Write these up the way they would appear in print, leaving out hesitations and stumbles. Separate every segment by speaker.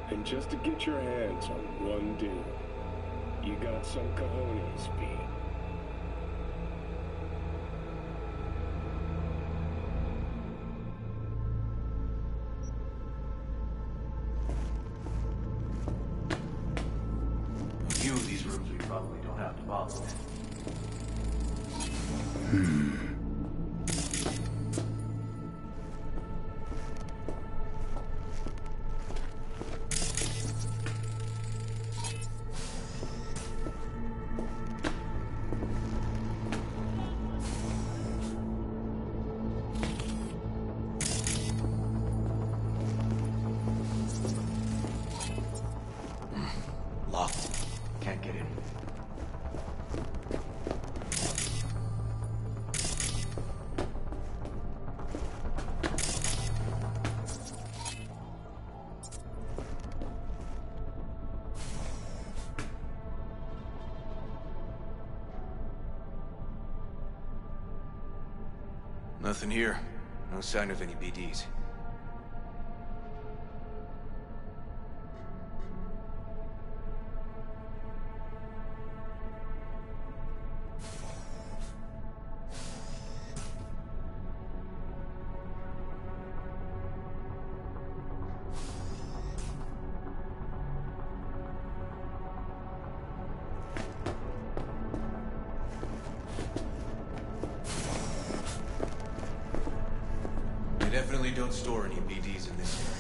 Speaker 1: And just to get your hands on one dude, you got some cojones, B.
Speaker 2: A few of these rooms we probably don't have to bother with. Locked. Can't get in. Nothing here. No sign of any BDs. They definitely don't store any BDs in this area.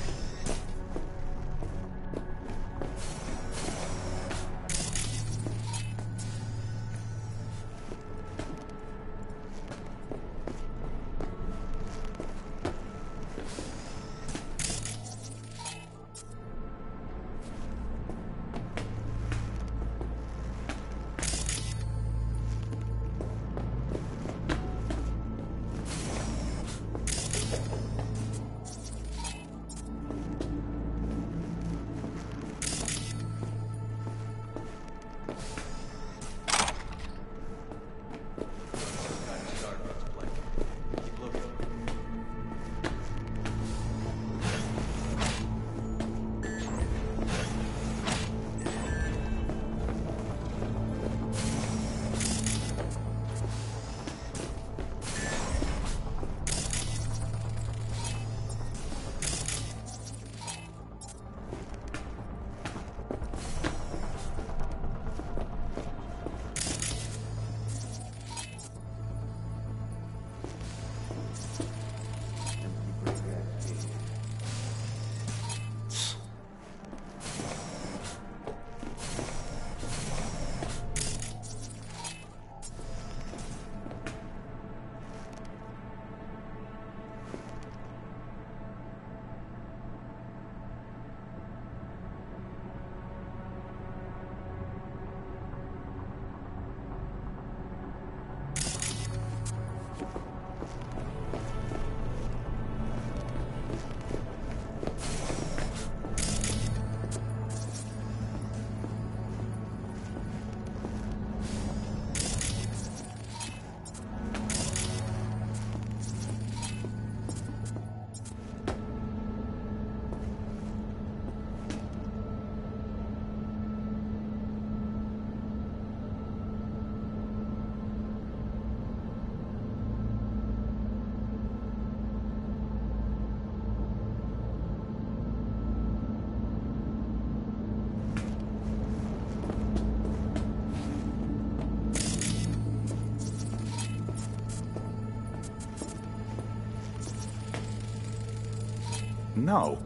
Speaker 3: No.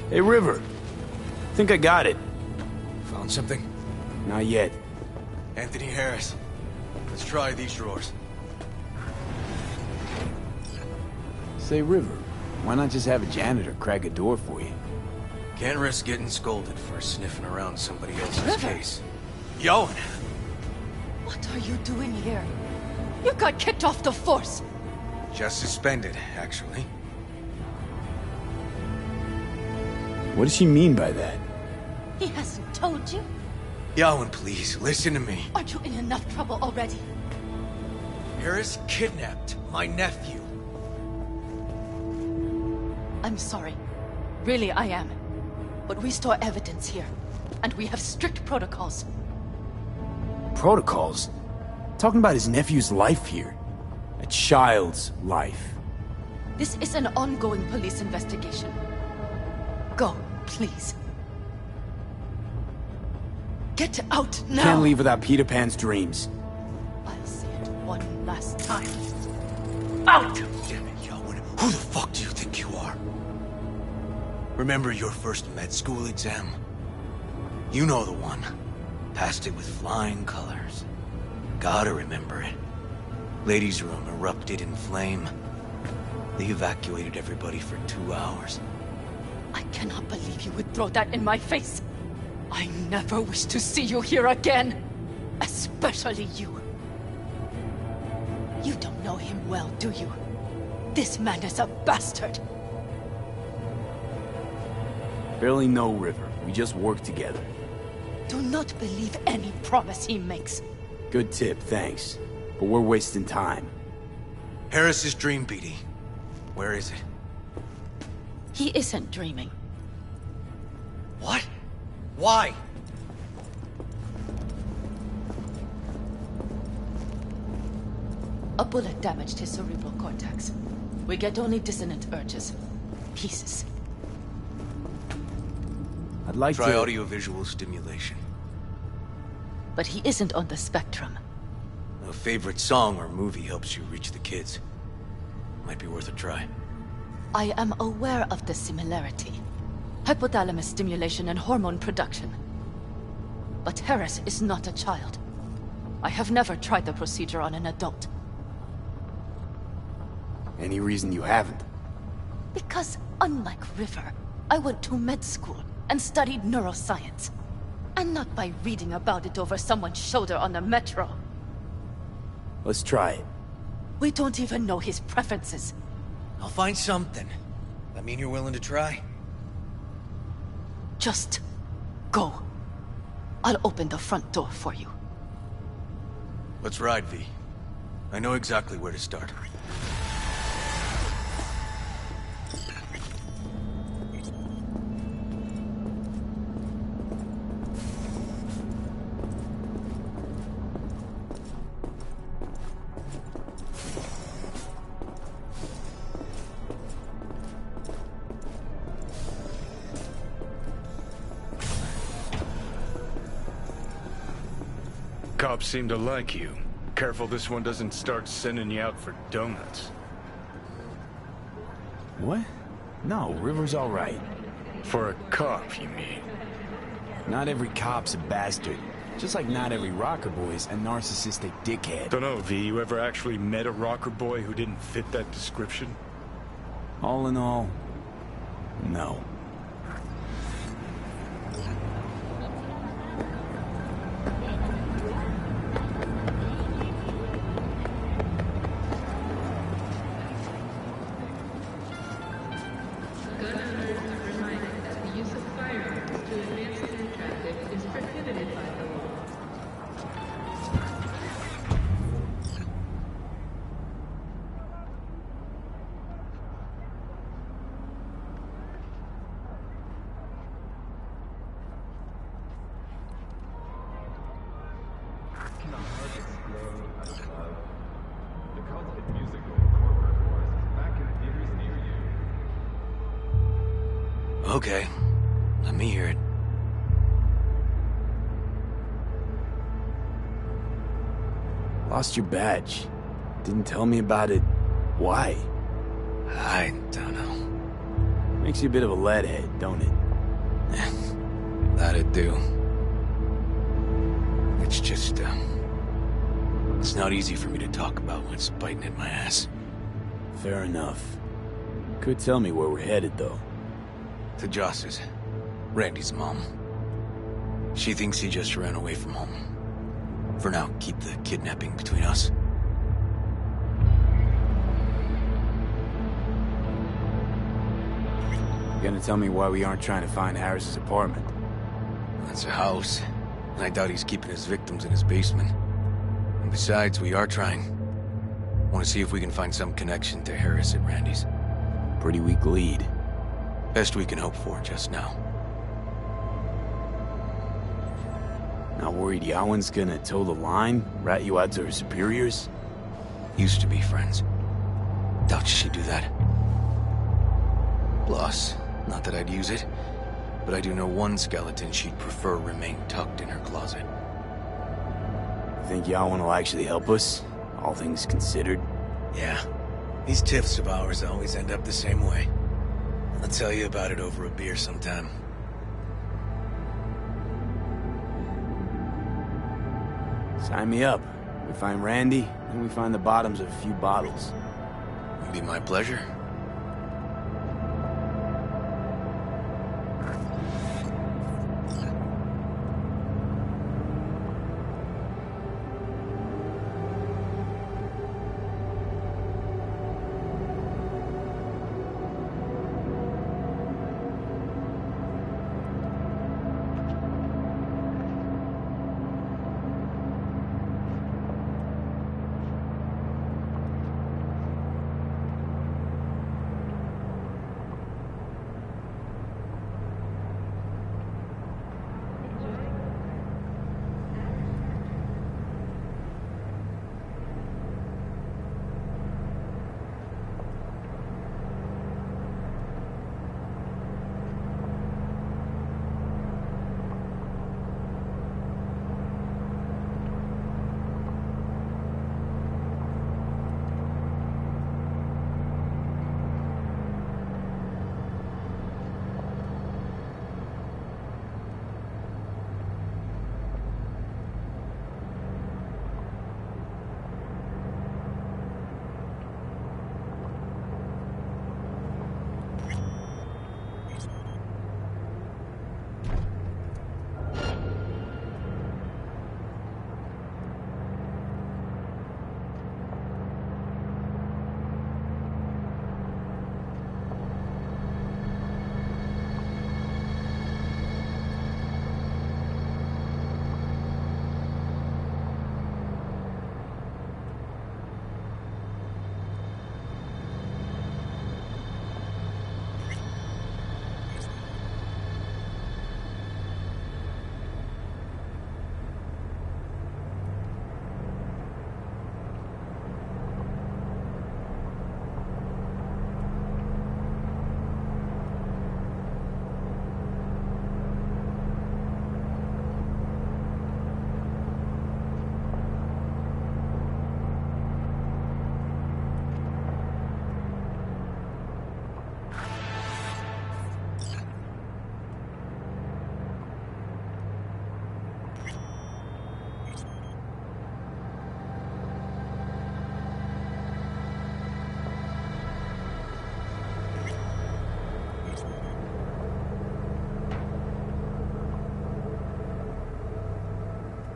Speaker 3: Hey, River. Think I got it.
Speaker 2: Found something?
Speaker 3: Not yet.
Speaker 2: Anthony Harris. Let's try these drawers.
Speaker 3: Say, River, why not just have a janitor crack a door for you?
Speaker 2: Can't risk getting scolded for sniffing around somebody else's
Speaker 4: River.
Speaker 2: case. Yoan!
Speaker 4: What are you doing here? You got kicked off the force!
Speaker 2: Just suspended, actually.
Speaker 3: What does she mean by that?
Speaker 4: He hasn't told you?
Speaker 2: Yoan, please, listen to me.
Speaker 4: Aren't you in enough trouble already?
Speaker 2: Harris kidnapped my nephew.
Speaker 4: I'm sorry. Really, I am. But we store evidence here, and we have strict protocols.
Speaker 3: Protocols? Talking about his nephew's life here. A child's life.
Speaker 4: This is an ongoing police investigation. Go, please. Get out now!
Speaker 3: Can't leave without Peter Pan's dreams.
Speaker 4: I'll say it one last time. Out!
Speaker 2: Damn it, Yowen. Who the fuck do you think you are? Remember your first med school exam? You know the one. Passed it with flying colors. Gotta remember it. Ladies' room erupted in flame. They evacuated everybody for 2 hours.
Speaker 4: I cannot believe you would throw that in my face. I never wish to see you here again. Especially you. You don't know him well, do you? This man is a bastard.
Speaker 3: Barely know River. We just work together.
Speaker 4: Do not believe any promise he makes.
Speaker 3: Good tip, thanks. But we're wasting time.
Speaker 2: Harris's dream, BD. Where is it?
Speaker 4: He isn't dreaming.
Speaker 2: What? Why?
Speaker 4: A bullet damaged his cerebral cortex. We get only dissonant urges. Pieces.
Speaker 3: I'd like
Speaker 2: Try
Speaker 3: to...
Speaker 2: audiovisual stimulation.
Speaker 4: But he isn't on the spectrum.
Speaker 2: A favorite song or movie helps you reach the kids. Might be worth a try.
Speaker 4: I am aware of the similarity. Hypothalamus stimulation and hormone production. But Harris is not a child. I have never tried the procedure on an adult.
Speaker 3: Any reason you haven't?
Speaker 4: Because, unlike River, I went to med school and studied neuroscience. And not by reading about it over someone's shoulder on the metro.
Speaker 3: Let's try it.
Speaker 4: We don't even know his preferences.
Speaker 2: I'll find something. That mean you're willing to try?
Speaker 4: Just go. I'll open the front door for you.
Speaker 2: Let's ride, V. I know exactly where to start.
Speaker 1: Cops seem to like you. Careful this one doesn't start sending you out for donuts.
Speaker 3: What? No, River's all right.
Speaker 1: For a cop, you mean?
Speaker 3: Not every cop's a bastard. Just like not every rocker boy's a narcissistic dickhead.
Speaker 1: Dunno, V, you ever actually met a rocker boy who didn't fit that description?
Speaker 3: All in all, no.
Speaker 2: Okay. Let me hear it.
Speaker 3: Lost your badge. Didn't tell me about it. Why?
Speaker 2: I don't know.
Speaker 3: Makes you a bit of a leadhead, don't it?
Speaker 2: That'd do. It's just, it's not easy for me to talk about when it's biting at my ass.
Speaker 3: Fair enough. Could tell me where we're headed, though.
Speaker 2: To Joss's. Randy's mom. She thinks he just ran away from home. For now, keep the kidnapping between us.
Speaker 3: You gonna tell me why we aren't trying to find Harris's apartment?
Speaker 2: That's a house. And I doubt he's keeping his victims in his basement. And besides, we are trying. Want to see if we can find some connection to Harris at Randy's.
Speaker 3: Pretty weak lead.
Speaker 2: Best we can hope for just now.
Speaker 3: Not worried Yawen's gonna toe the line? Rat you out to her superiors?
Speaker 2: Used to be friends. Doubt she'd do that. Plus, not that I'd use it, but I do know one skeleton she'd prefer remain tucked in her closet.
Speaker 3: Think Yawen will actually help us? All things considered?
Speaker 2: Yeah. These tiffs of ours always end up the same way. I'll tell you about it over a beer sometime.
Speaker 3: Sign me up. We find Randy, and we find the bottoms of a few bottles.
Speaker 2: It'd be my pleasure.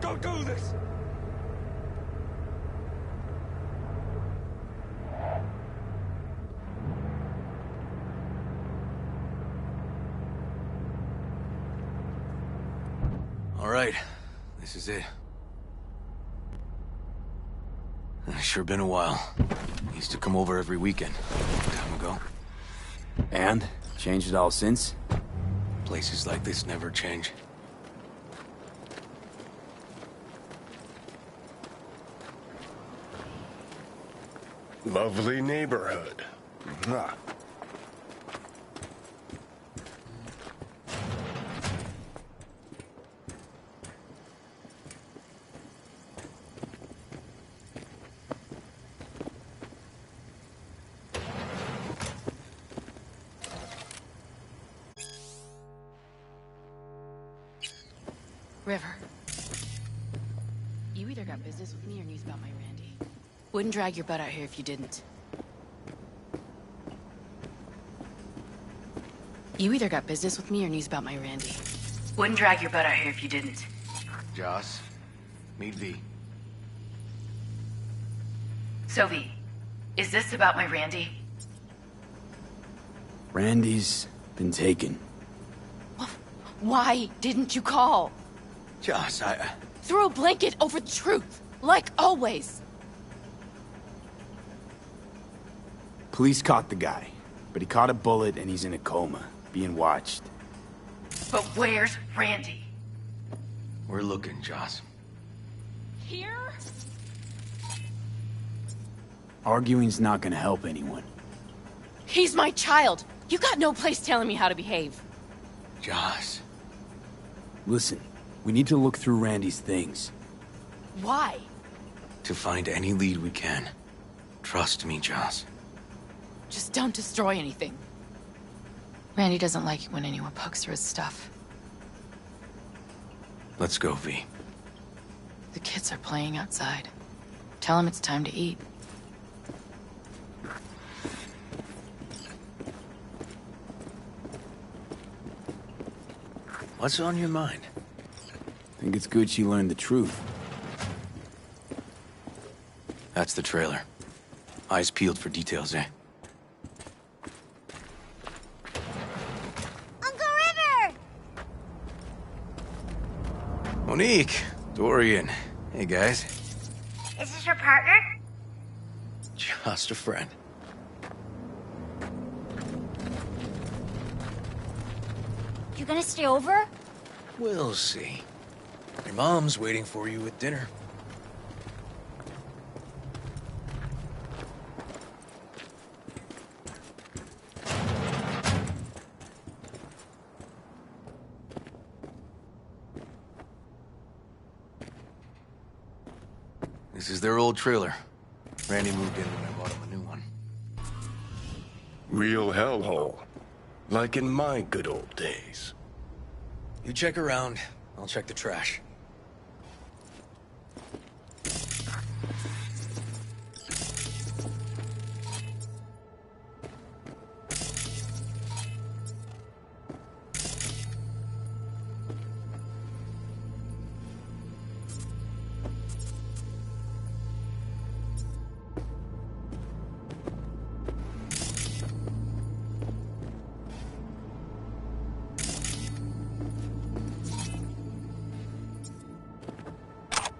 Speaker 1: Don't do this!
Speaker 2: All right, this is it. Sure been a while. Used to come over every weekend, a long time ago.
Speaker 3: And? Changed it all since?
Speaker 2: Places like this never change.
Speaker 1: Lovely neighborhood. Huh.
Speaker 4: River. You either got business with me or news about my Randy. Wouldn't drag your butt out here if you didn't. You either got business with me or news about my Randy. Wouldn't drag your butt out here if you didn't.
Speaker 2: Joss, meet V.
Speaker 4: So V, is this about my Randy?
Speaker 3: Randy's been taken.
Speaker 4: Why didn't you call?
Speaker 2: Joss,
Speaker 4: Throw a blanket over the truth, like always.
Speaker 3: Police caught the guy, but he caught a bullet and he's in a coma, being watched.
Speaker 5: But where's Randy?
Speaker 2: We're looking, Joss.
Speaker 5: Here?
Speaker 3: Arguing's not gonna help anyone.
Speaker 4: He's my child. You got no place telling me how to behave.
Speaker 2: Joss.
Speaker 3: Listen, we need to look through Randy's things.
Speaker 4: Why?
Speaker 2: To find any lead we can. Trust me, Joss.
Speaker 4: Just don't destroy anything. Randy doesn't like it when anyone pokes through his stuff.
Speaker 2: Let's go, V.
Speaker 4: The kids are playing outside. Tell them it's time to eat.
Speaker 2: What's on your mind?
Speaker 3: Think it's good she learned the truth.
Speaker 2: That's the trailer. Eyes peeled for details, eh?
Speaker 6: Uncle River!
Speaker 2: Monique, Dorian. Hey, guys.
Speaker 6: Is this your partner?
Speaker 2: Just a friend.
Speaker 6: You gonna stay over?
Speaker 2: We'll see. Your mom's waiting for you at dinner. This is their old trailer. Randy moved in when I bought him a new one.
Speaker 1: Real hellhole. Like in my good old days.
Speaker 2: You check around, I'll check the trash.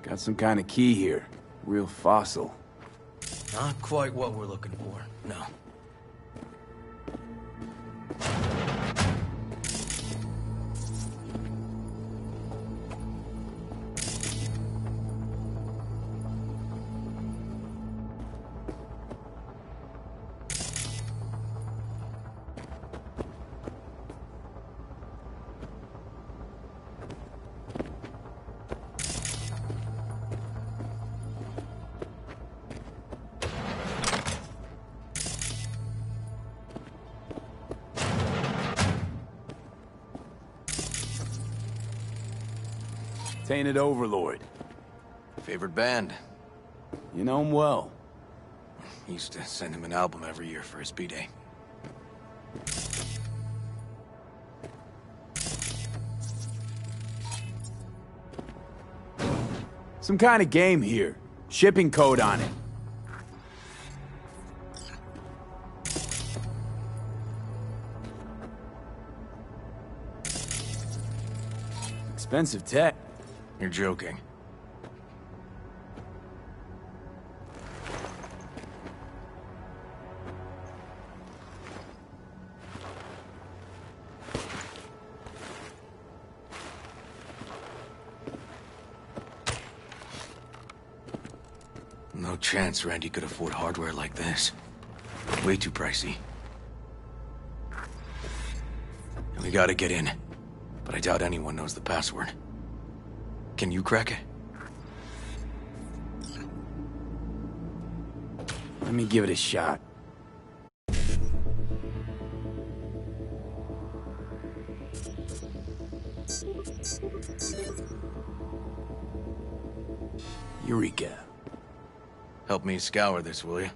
Speaker 3: Got some kind of key here. Real fossil.
Speaker 2: Not quite what we're looking for, no.
Speaker 3: Tainted Overlord.
Speaker 2: Favorite band?
Speaker 3: You know him well.
Speaker 2: Used to send him an album every year for his B-Day.
Speaker 3: Some kind of game here. Shipping code on it. Expensive tech.
Speaker 2: You're joking. No chance Randy could afford hardware like this. Way too pricey. And we gotta get in. But I doubt anyone knows the password. Can you crack it?
Speaker 3: Let me give it a shot. Eureka.
Speaker 2: Help me scour this, will you?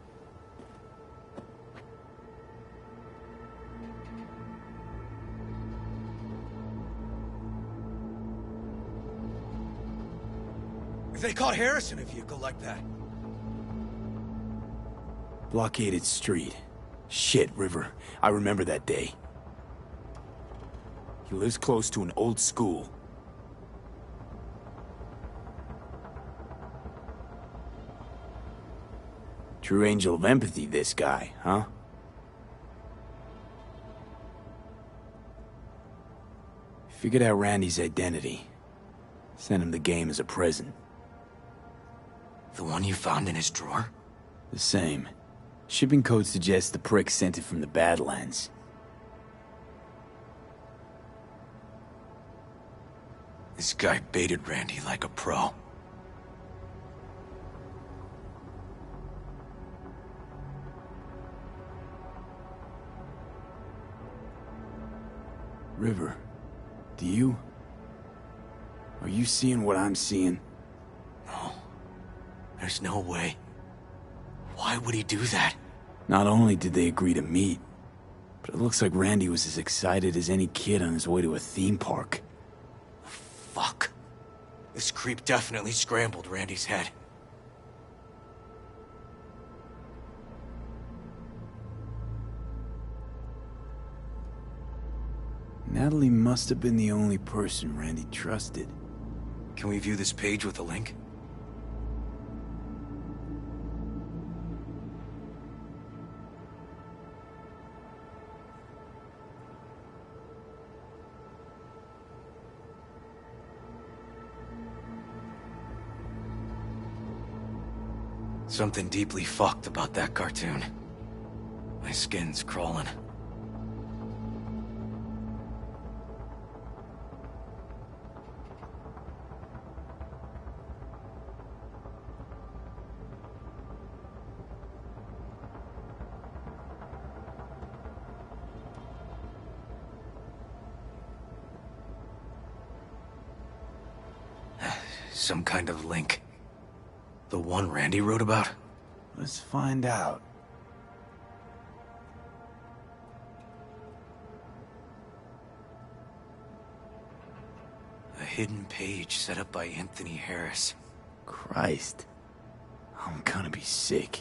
Speaker 2: If they caught Harris in a vehicle like that.
Speaker 3: Blockaded street. Shit, River. I remember that day. He lives close to an old school. True angel of empathy, this guy, huh? Figured out Randy's identity. Sent him the game as a present.
Speaker 2: The one you found in his drawer?
Speaker 3: The same. Shipping code suggests the prick sent it from the Badlands.
Speaker 2: This guy baited Randy like a pro.
Speaker 3: River, do you? Are you seeing what I'm seeing?
Speaker 2: No. There's no way. Why would he do that?
Speaker 3: Not only did they agree to meet, but it looks like Randy was as excited as any kid on his way to a theme park.
Speaker 2: Fuck. This creep definitely scrambled Randy's head.
Speaker 3: Natalie must have been the only person Randy trusted.
Speaker 2: Can we view this page with a link? Something deeply fucked about that cartoon. My skin's crawling. Some kind of link. The one Randy wrote about?
Speaker 3: Let's find out.
Speaker 2: A hidden page set up by Anthony Harris.
Speaker 3: Christ. I'm gonna be sick.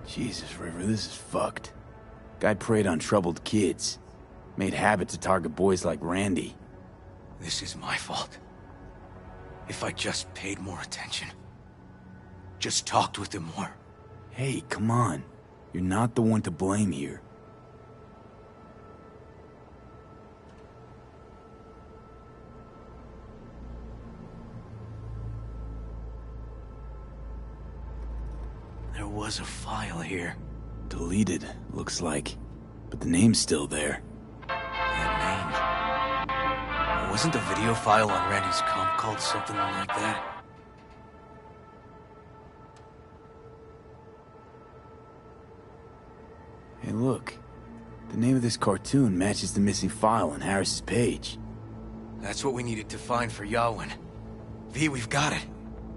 Speaker 3: Jesus, River, this is fucked. Guy preyed on troubled kids. Made habit to target boys like Randy.
Speaker 2: This is my fault. If I just paid more attention. Just talked with him more.
Speaker 3: Hey, come on. You're not the one to blame here.
Speaker 2: There was a file here.
Speaker 3: Deleted, looks like. But the name's still there.
Speaker 2: That name. Wasn't the video file on Randy's comp called something like that?
Speaker 3: Hey, look. The name of this cartoon matches the missing file on Harris's page.
Speaker 2: That's what we needed to find for Yawin. V, we've got it.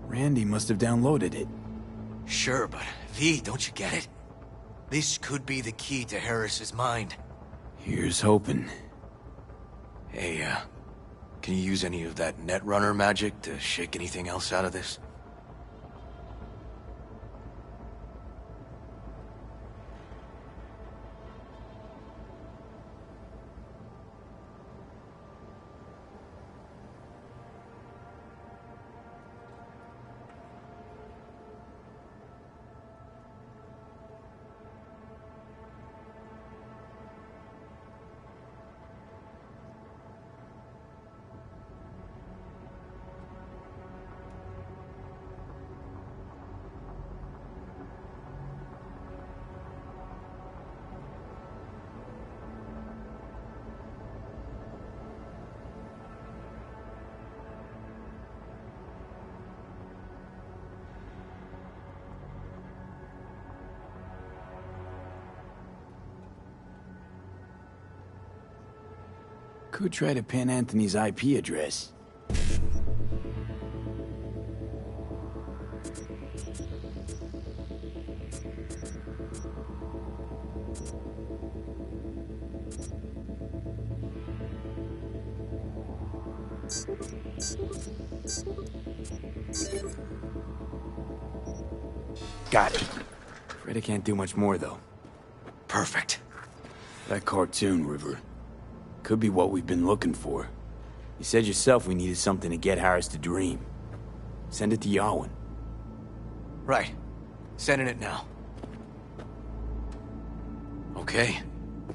Speaker 3: Randy must have downloaded it.
Speaker 2: Sure, but V, don't you get it? This could be the key to Harris's mind.
Speaker 3: Here's hoping.
Speaker 2: Hey, can you use any of that Netrunner magic to shake anything else out of this?
Speaker 3: Could try to pin Anthony's IP address. Got it. Afraid I can't do much more, though.
Speaker 2: Perfect.
Speaker 3: That cartoon, River. Could be what we've been looking for. You said yourself we needed something to get Harris to dream. Send it to Yarwin.
Speaker 2: Right. Sending it now. Okay.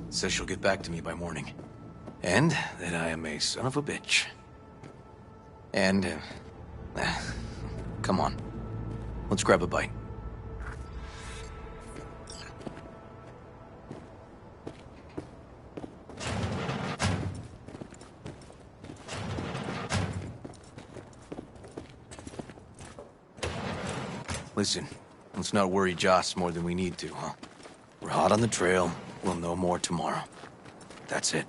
Speaker 2: Says she'll get back to me by morning. And that I am a son of a bitch. And, come on. Let's grab a bite. Listen, let's not worry Joss more than we need to, huh? We're hot on the trail. We'll know more tomorrow. That's it.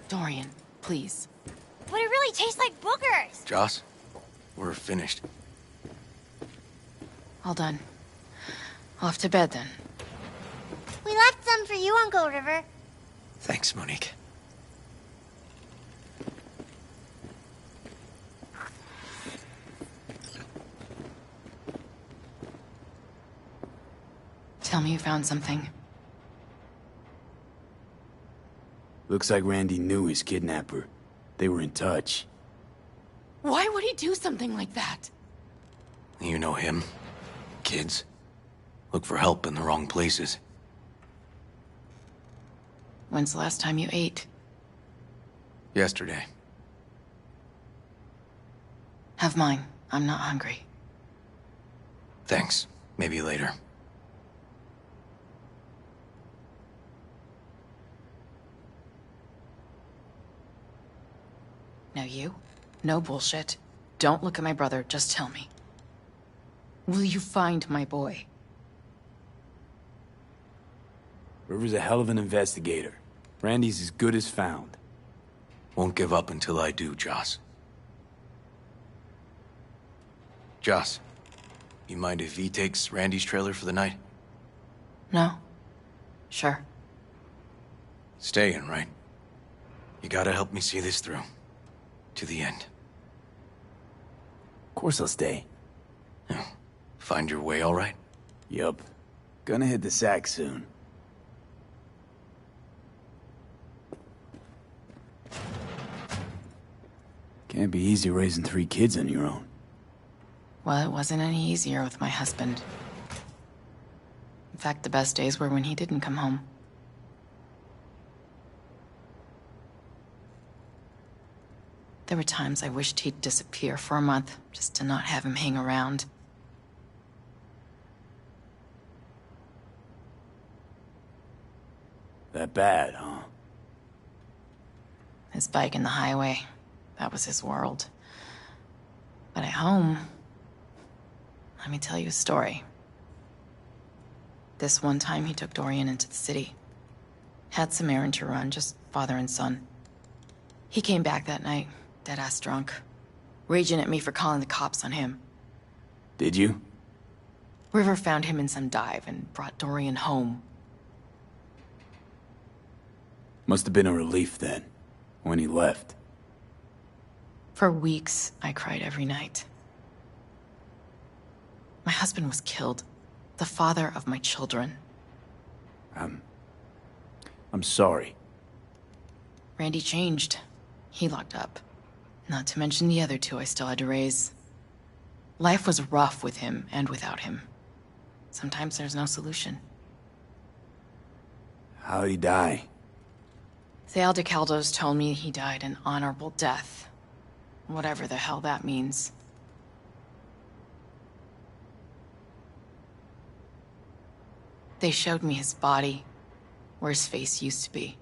Speaker 4: Dorian, please.
Speaker 6: But it really tastes like boogers.
Speaker 2: Joss, we're finished.
Speaker 4: All done. Off to bed, then.
Speaker 6: We left some for you, Uncle River.
Speaker 2: Thanks, Monique.
Speaker 4: Tell me you found something.
Speaker 3: Looks like Randy knew his kidnapper. They were in touch.
Speaker 4: Why would he do something like that?
Speaker 2: You know him. Kids. Look for help in the wrong places.
Speaker 4: When's the last time you ate?
Speaker 2: Yesterday.
Speaker 4: Have mine. I'm not hungry.
Speaker 2: Thanks. Maybe later.
Speaker 4: Now you? No bullshit. Don't look at my brother, just tell me. Will you find my boy?
Speaker 3: River's a hell of an investigator. Randy's as good as found.
Speaker 2: Won't give up until I do, Joss. Joss, you mind if V takes Randy's trailer for the night?
Speaker 4: No? Sure.
Speaker 2: Staying, right? You gotta help me see this through. To the end.
Speaker 3: Of course I'll stay.
Speaker 2: Find your way all right?
Speaker 3: Yup. Gonna hit the sack soon. Can't be easy raising 3 kids on your own.
Speaker 4: Well, it wasn't any easier with my husband. In fact, the best days were when he didn't come home. There were times I wished he'd disappear for a month, just to not have him hang around.
Speaker 3: That bad, huh?
Speaker 4: His bike in the highway, that was his world. But at home, let me tell you a story. This one time he took Dorian into the city. Had some errand to run, just father and son. He came back that night, dead-ass drunk, raging at me for calling the cops on him.
Speaker 3: Did you?
Speaker 4: River found him in some dive and brought Dorian home.
Speaker 3: Must have been a relief then, when he left.
Speaker 4: For weeks, I cried every night. My husband was killed. The father of my children.
Speaker 3: I'm sorry.
Speaker 4: Randy changed. He locked up. Not to mention the other 2 I still had to raise. Life was rough with him and without him. Sometimes there's no solution.
Speaker 3: How'd he die?
Speaker 4: Thale DeCaldos told me he died an honorable death. Whatever the hell that means. They showed me his body, where his face used to be.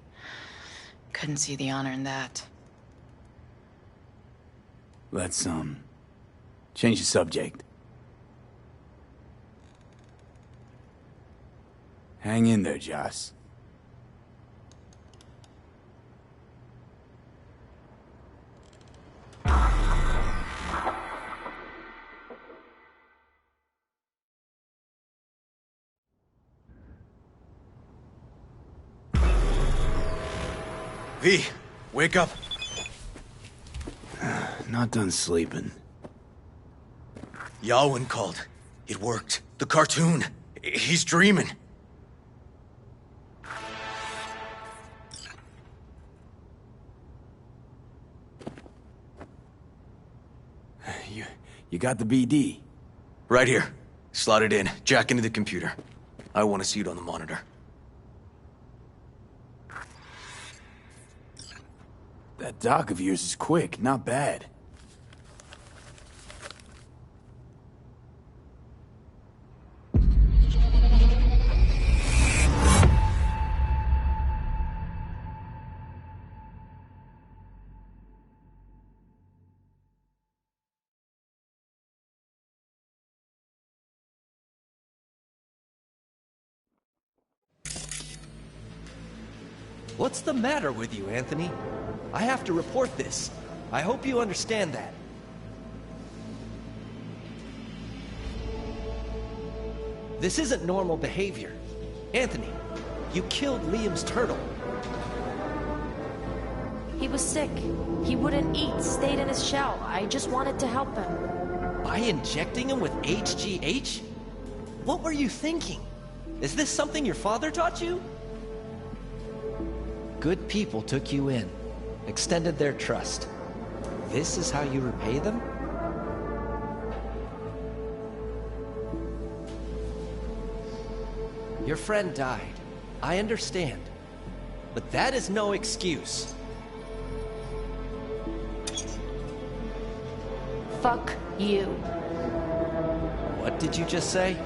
Speaker 4: Couldn't see the honor in that.
Speaker 3: Let's, change the subject. Hang in there, Joss.
Speaker 2: V, wake up.
Speaker 3: Not done sleeping.
Speaker 2: Yawin called. It worked. The cartoon. He's dreaming.
Speaker 3: You got the BD?
Speaker 2: Right here. Slot it in. Jack into the computer. I want to see it on the monitor.
Speaker 3: That doc of yours is quick, not bad.
Speaker 7: What's the matter with you, Anthony? I have to report this. I hope you understand that. This isn't normal behavior. Anthony, you killed Liam's turtle.
Speaker 8: He was sick. He wouldn't eat, stayed in his shell. I just wanted to help him.
Speaker 7: By injecting him with HGH? What were you thinking? Is this something your father taught you? Good people took you in, extended their trust. This is how you repay them? Your friend died. I understand. But that is no excuse.
Speaker 8: Fuck you.
Speaker 7: What did you just say?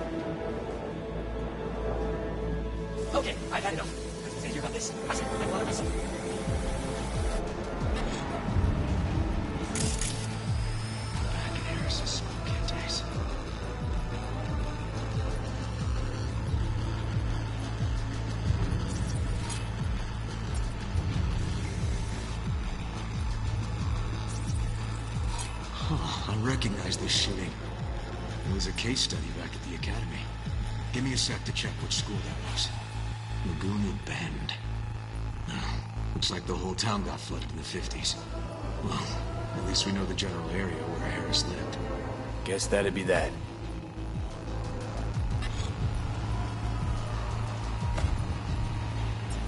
Speaker 7: Okay, I've had enough. Say you got this. I said, I want to listen.
Speaker 2: Back in Harris's smoking days. I recognize this shooting. It was a case study back at the academy. Give me a sec to check which school that was. Laguna Bend. Looks like the whole town got flooded in the 50s. Well, at least we know the general area where Harris lived.
Speaker 3: Guess that'd be that.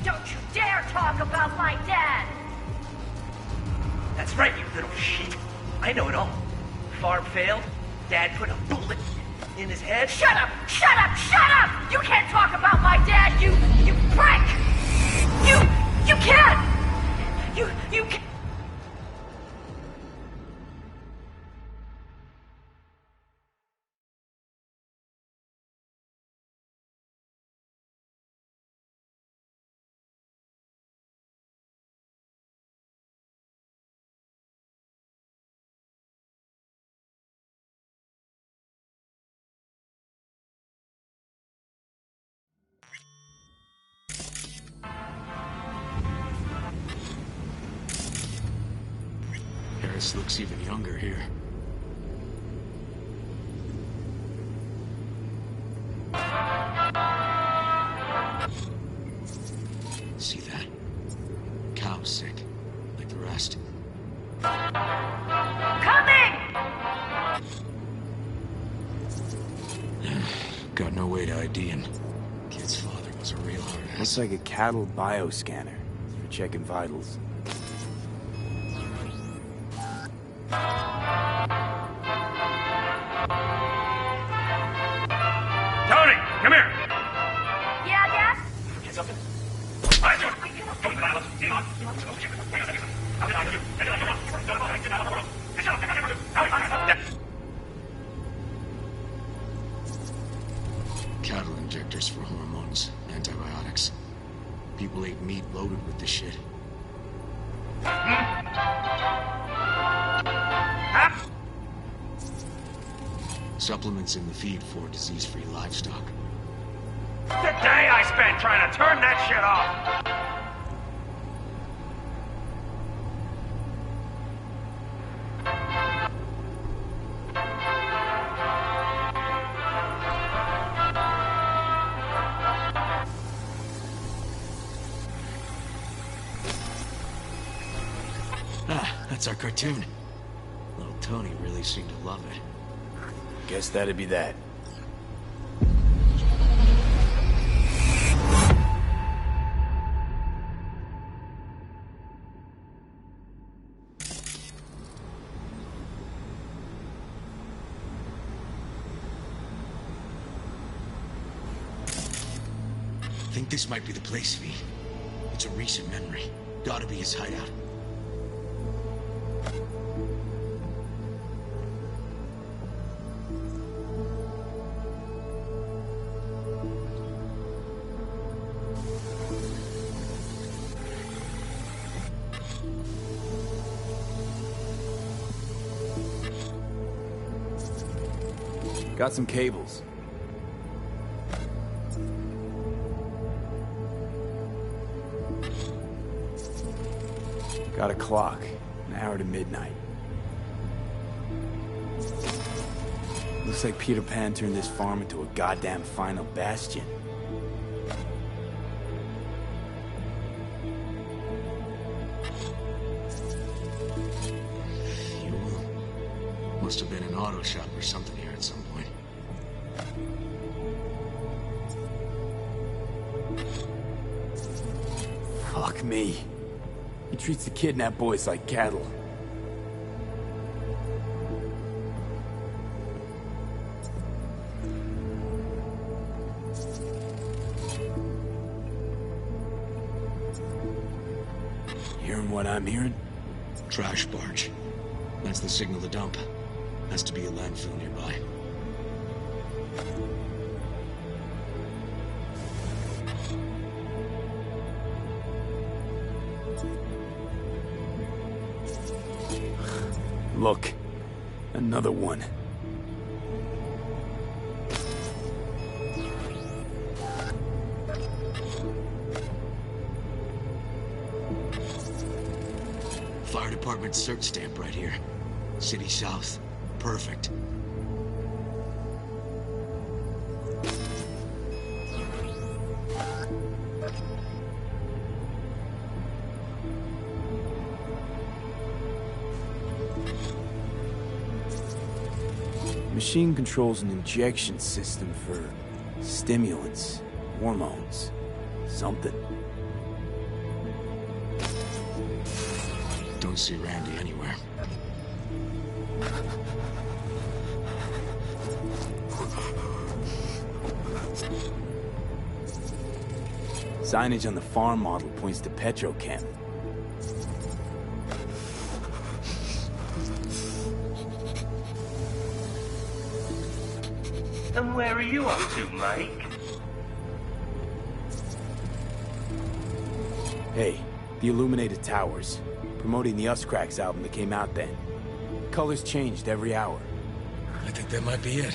Speaker 5: Don't you dare talk about my dad!
Speaker 9: That's right, you little shit. I know it all. Farm failed. Dad put a bullet in his head.
Speaker 5: Shut up! Shut up! Shut up! You can't talk about my dad, you prick! You can't! You can't!
Speaker 2: Harris looks even younger here. See that? Cow's sick, like the rest.
Speaker 5: Coming!
Speaker 2: Got no way to ID him. Kid's father was a real hard ass.
Speaker 3: Looks like a cattle bioscanner for checking vitals.
Speaker 9: Tony, come here.
Speaker 5: Yeah, Dad?
Speaker 9: Get something?
Speaker 2: Cattle injectors for hormones, antibiotics. People ate meat loaded with this shit. Supplements in the feed for disease-free livestock.
Speaker 9: The day I spent trying to turn that shit off.
Speaker 2: Ah, that's our cartoon. Tony really seemed to love it.
Speaker 3: Guess that'd be that.
Speaker 2: I think this might be the place, V. It's a recent memory. Gotta be his hideout.
Speaker 3: Got some cables. Got a clock. An hour to midnight. Looks like Peter Pan turned this farm into a goddamn final bastion.
Speaker 2: Must have been an auto shop or something here at some point.
Speaker 3: Fuck me. He treats the kidnapped boys like cattle. Hearing what I'm hearing?
Speaker 2: Trash barge. That's the signal to dump. Has to be a landfill nearby.
Speaker 3: Look. Another one.
Speaker 2: Fire department search stamp right here. City South. Perfect.
Speaker 3: Machine controls an injection system for stimulants, hormones, something.
Speaker 2: Don't see Randy anywhere.
Speaker 3: Signage on the farm model points to Petrochem.
Speaker 9: And where are you up to, Mike?
Speaker 3: Hey, the Illuminated Towers. Promoting the Us Cracks album that came out then. Colors changed every hour.
Speaker 2: I think that might be it.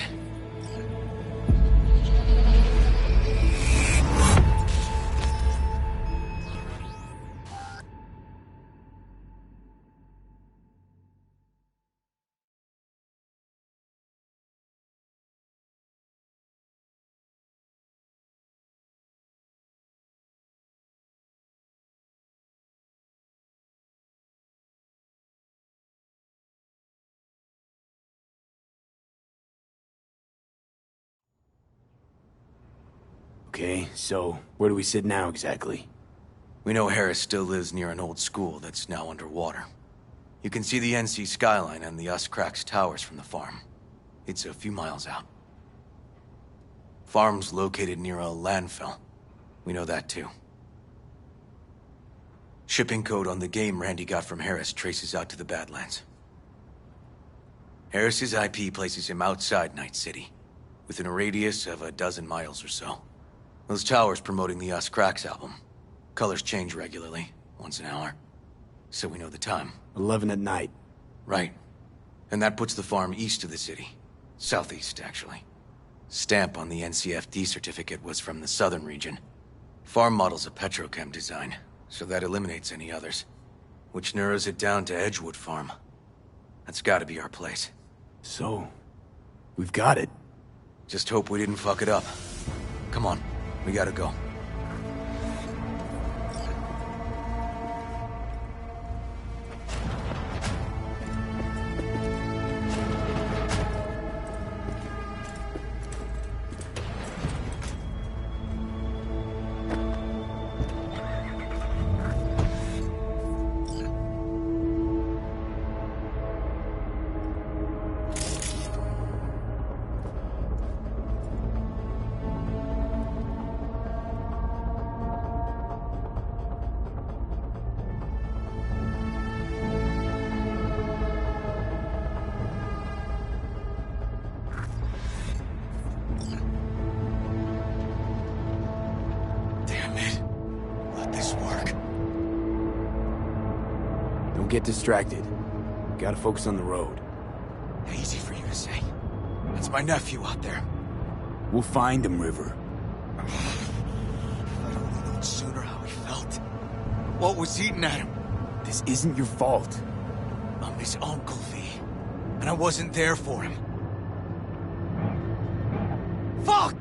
Speaker 3: Okay, so where do we sit now exactly?
Speaker 2: We know Harris still lives near an old school that's now underwater. You can see the NC skyline and the Us Cracks towers from the farm. It's a few miles out. Farm's located near a landfill. We know that too. Shipping code on the game Randy got from Harris traces out to the Badlands. Harris's IP places him outside Night City, within a radius of a dozen miles or so. Those towers promoting the Us Cracks album. Colors change regularly, once an hour. So we know the time.
Speaker 3: 11 at night.
Speaker 2: Right. And that puts the farm east of the city. Southeast, actually. Stamp on the NCFD certificate was from the southern region. Farm model's a Petrochem design, so that eliminates any others. Which narrows it down to Edgewood Farm. That's gotta be our place.
Speaker 3: So, we've got it.
Speaker 2: Just hope we didn't fuck it up. Come on, we gotta go.
Speaker 3: get distracted. Gotta focus on the road.
Speaker 2: Easy for you to say. That's my nephew out there.
Speaker 3: We'll find him, River.
Speaker 2: I'd only known sooner how he felt. What was eating at him?
Speaker 3: This isn't your fault.
Speaker 2: I'm his uncle, V. And I wasn't there for him. Fuck!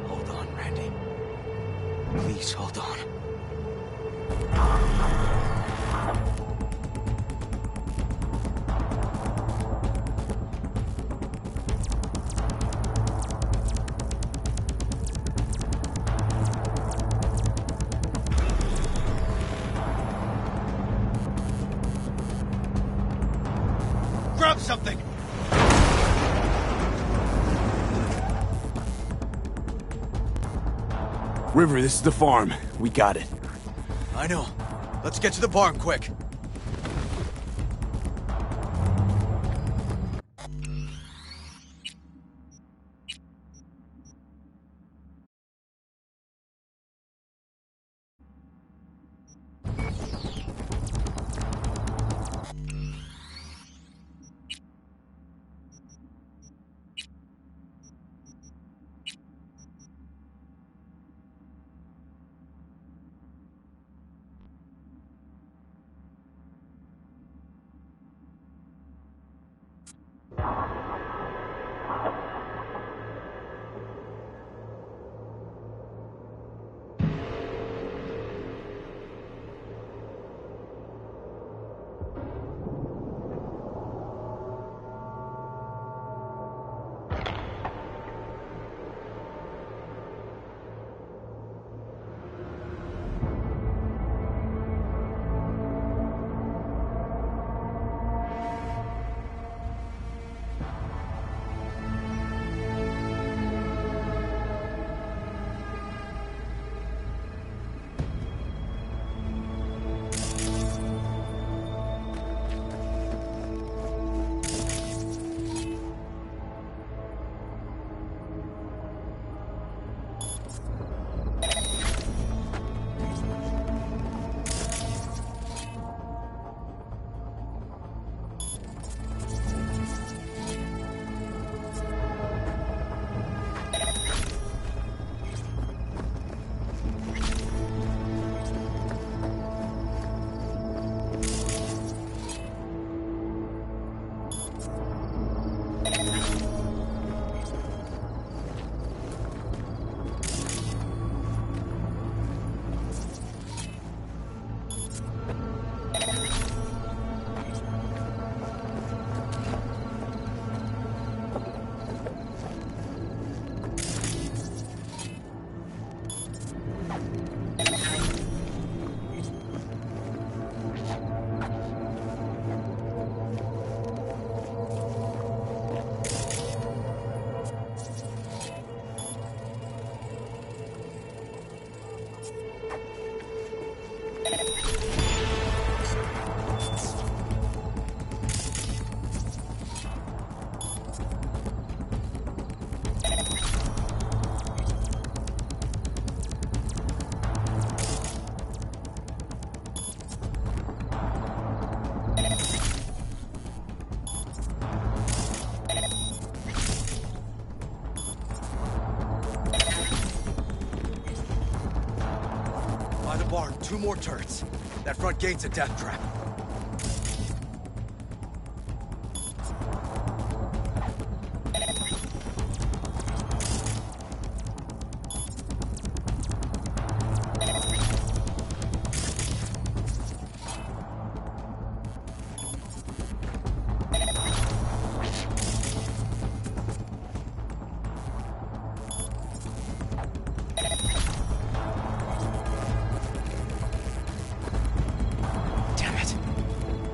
Speaker 2: Hold on, Randy. Please hold on. Grab something!
Speaker 3: River, this is the farm. We got it.
Speaker 2: I know. Let's get to the barn quick. Barn, 2 more turrets. That front gate's a death trap.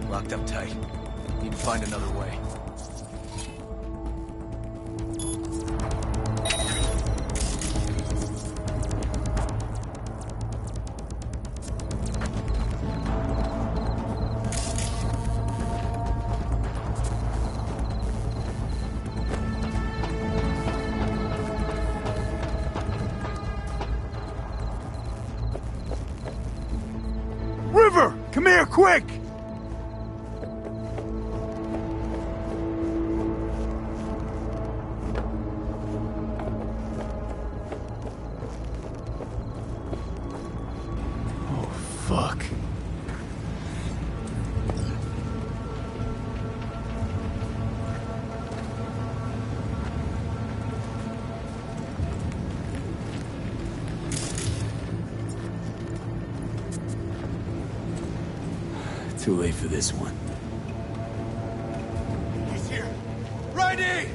Speaker 2: Locked up tight. Need to find another way.
Speaker 3: quick! Oh, fuck. Too late for this one.
Speaker 2: He's here. Randy!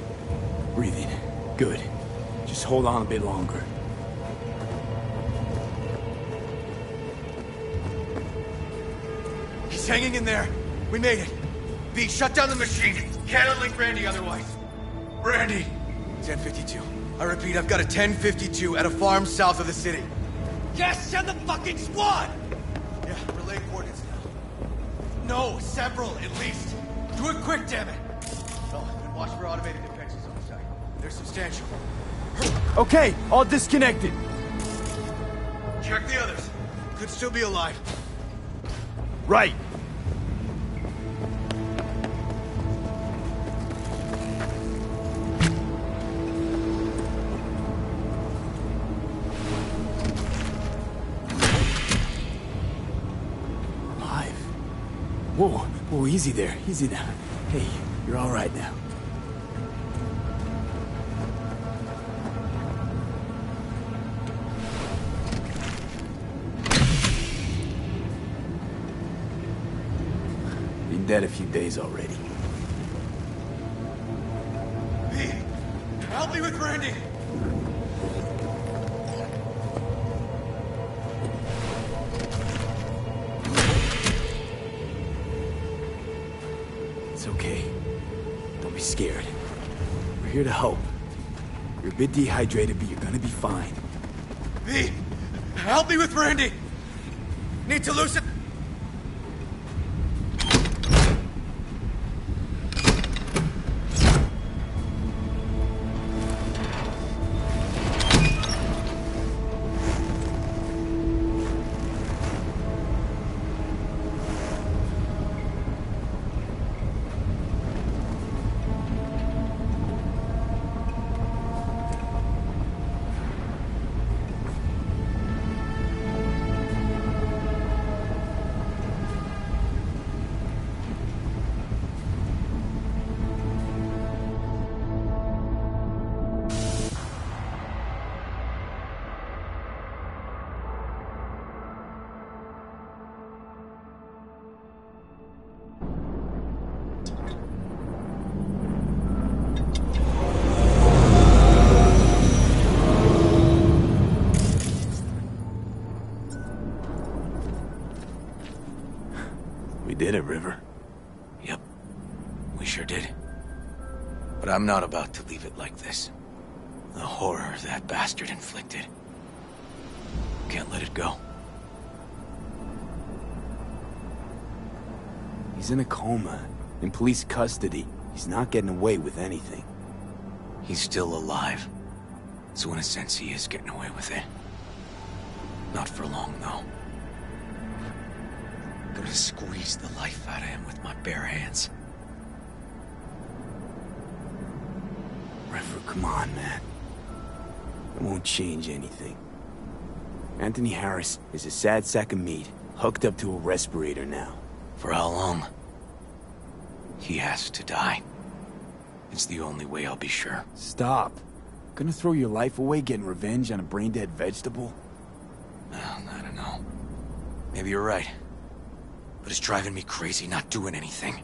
Speaker 3: Breathing. Good. Just hold on a bit longer.
Speaker 2: He's hanging in there. We made it. V, shut down the machine. Can't unlink Randy otherwise. Randy! 1052. I repeat, I've got a 1052 at a farm south of the city. Yes, send the fucking squad! Yeah, relay coordinates now. No, several at least. Do it quick, damn it! Oh, and watch for automated defenses on site. They're substantial.
Speaker 3: Okay, all disconnected.
Speaker 2: Check the others. Could still be alive.
Speaker 3: Right. Alive. Whoa, easy there, easy now. Hey, you're all right now. Been dead a few days already.
Speaker 2: V, help me with Randy!
Speaker 3: It's okay. Don't be scared. We're here to help. You're a bit dehydrated, but you're gonna be fine.
Speaker 2: V, help me with Randy! Need to loosen...
Speaker 3: We did it, River.
Speaker 2: Yep, we sure did. But I'm not about to leave it like this. The horror that bastard inflicted. Can't let it go.
Speaker 3: He's in a coma, in police custody. He's not getting away with anything.
Speaker 2: He's still alive. So in a sense, he is getting away with it. Not for long, though. Gonna squeeze the life out of him with my bare hands.
Speaker 3: River, come on, man. It won't change anything. Anthony Harris is a sad sack of meat, hooked up to a respirator now.
Speaker 2: For how long? He has to die. It's the only way I'll be sure.
Speaker 3: Stop. Gonna throw your life away getting revenge on a brain-dead vegetable?
Speaker 2: Well, I don't know. Maybe you're right. But it's driving me crazy not doing anything.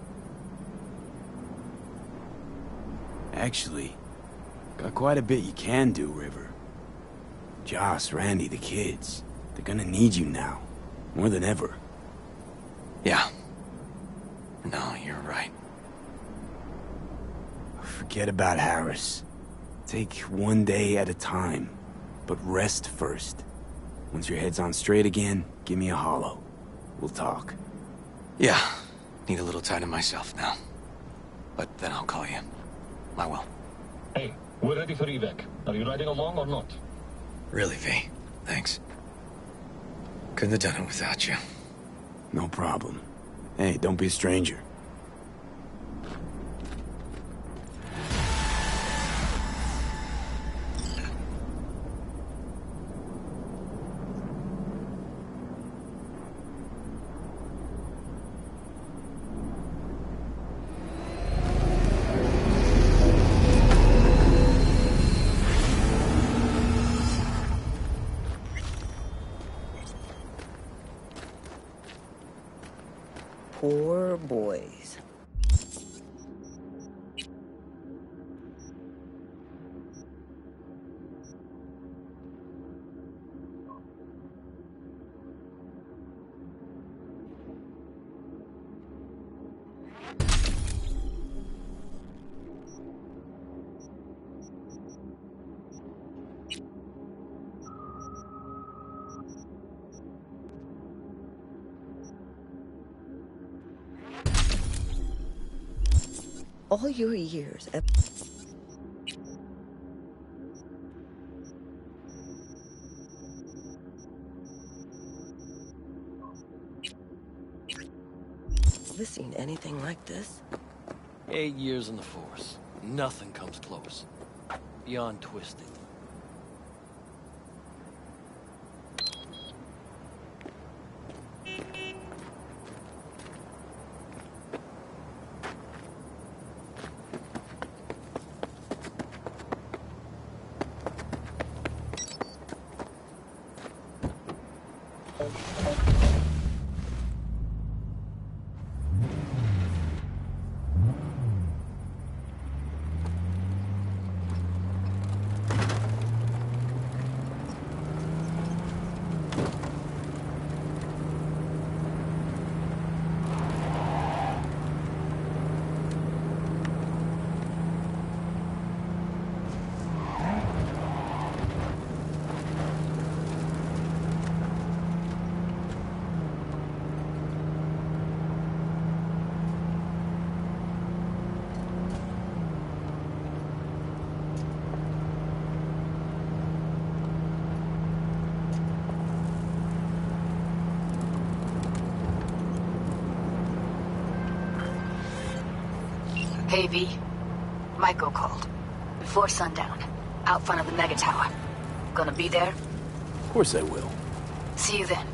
Speaker 3: Actually, got quite a bit you can do, River. Joss, Randy, the kids. They're gonna need you now. More than ever.
Speaker 2: Yeah. No, you're right.
Speaker 3: Forget about Harris. Take one day at a time. But rest first. Once your head's on straight again, give me a hollow. We'll talk.
Speaker 2: Yeah. Need a little time to myself now. But then I'll call you. I will.
Speaker 10: Hey, we're ready for evac. Are you riding along or not?
Speaker 2: Really, V. Thanks. Couldn't have done it without you.
Speaker 3: No problem. Hey, don't be a stranger.
Speaker 11: Poor boys. All your years at... Ever seen anything like this?
Speaker 7: 8 years in the Force. Nothing comes close. Beyond twisted.
Speaker 12: Hey, V. Michael called. Before sundown. Out front of the Mega Tower. Gonna be there?
Speaker 3: Of course I will.
Speaker 12: See you then.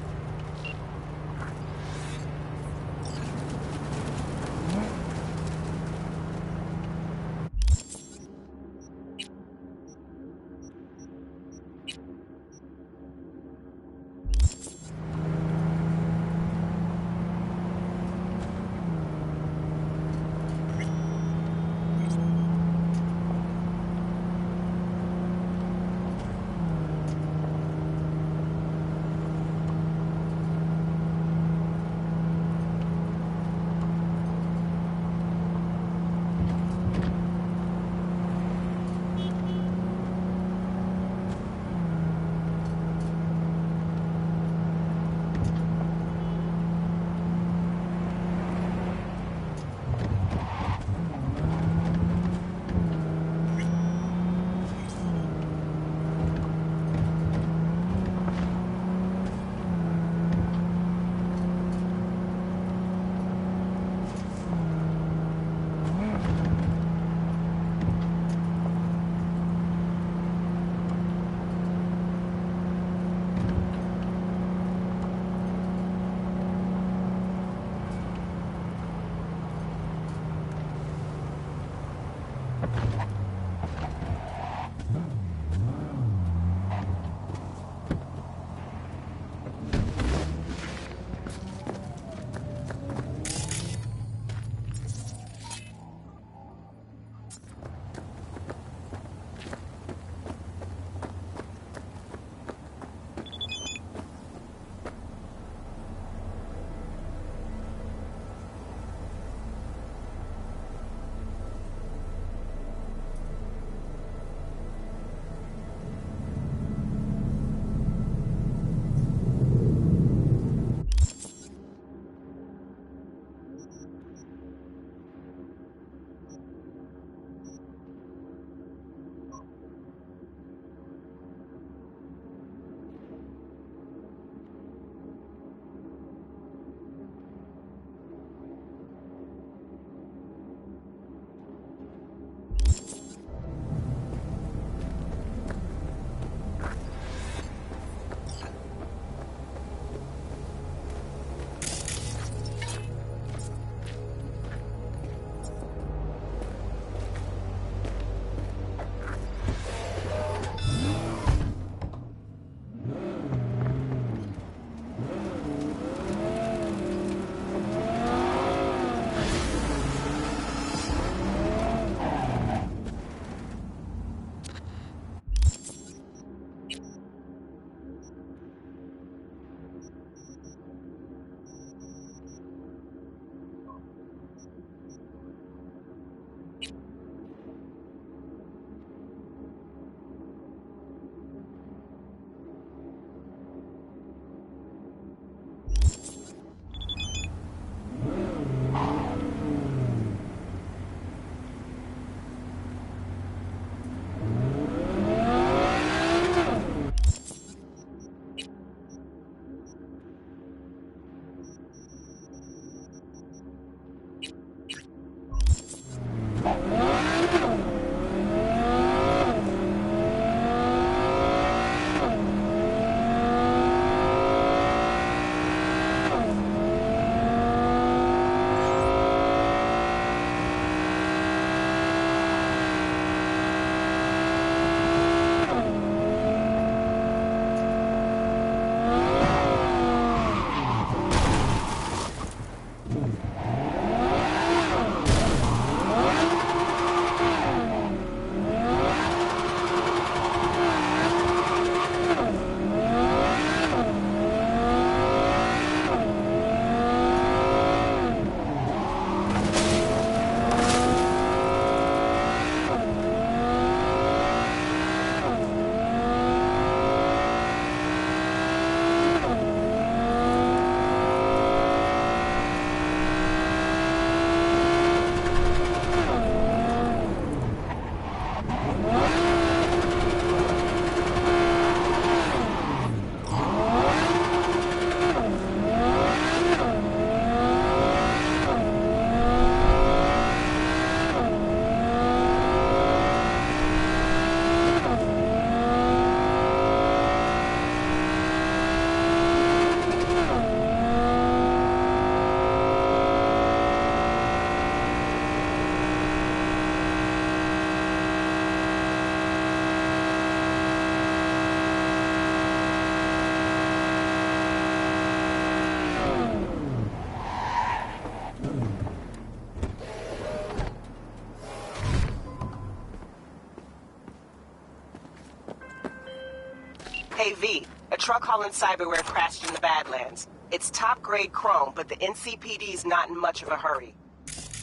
Speaker 13: truck hauling cyberware crashed in the Badlands. It's top-grade chrome, but the NCPD's not in much of a hurry.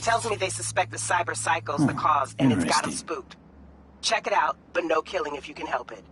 Speaker 13: Tells me they suspect the cyber cycle's the cause, and it's got them spooked. Check it out, but no killing if you can help it.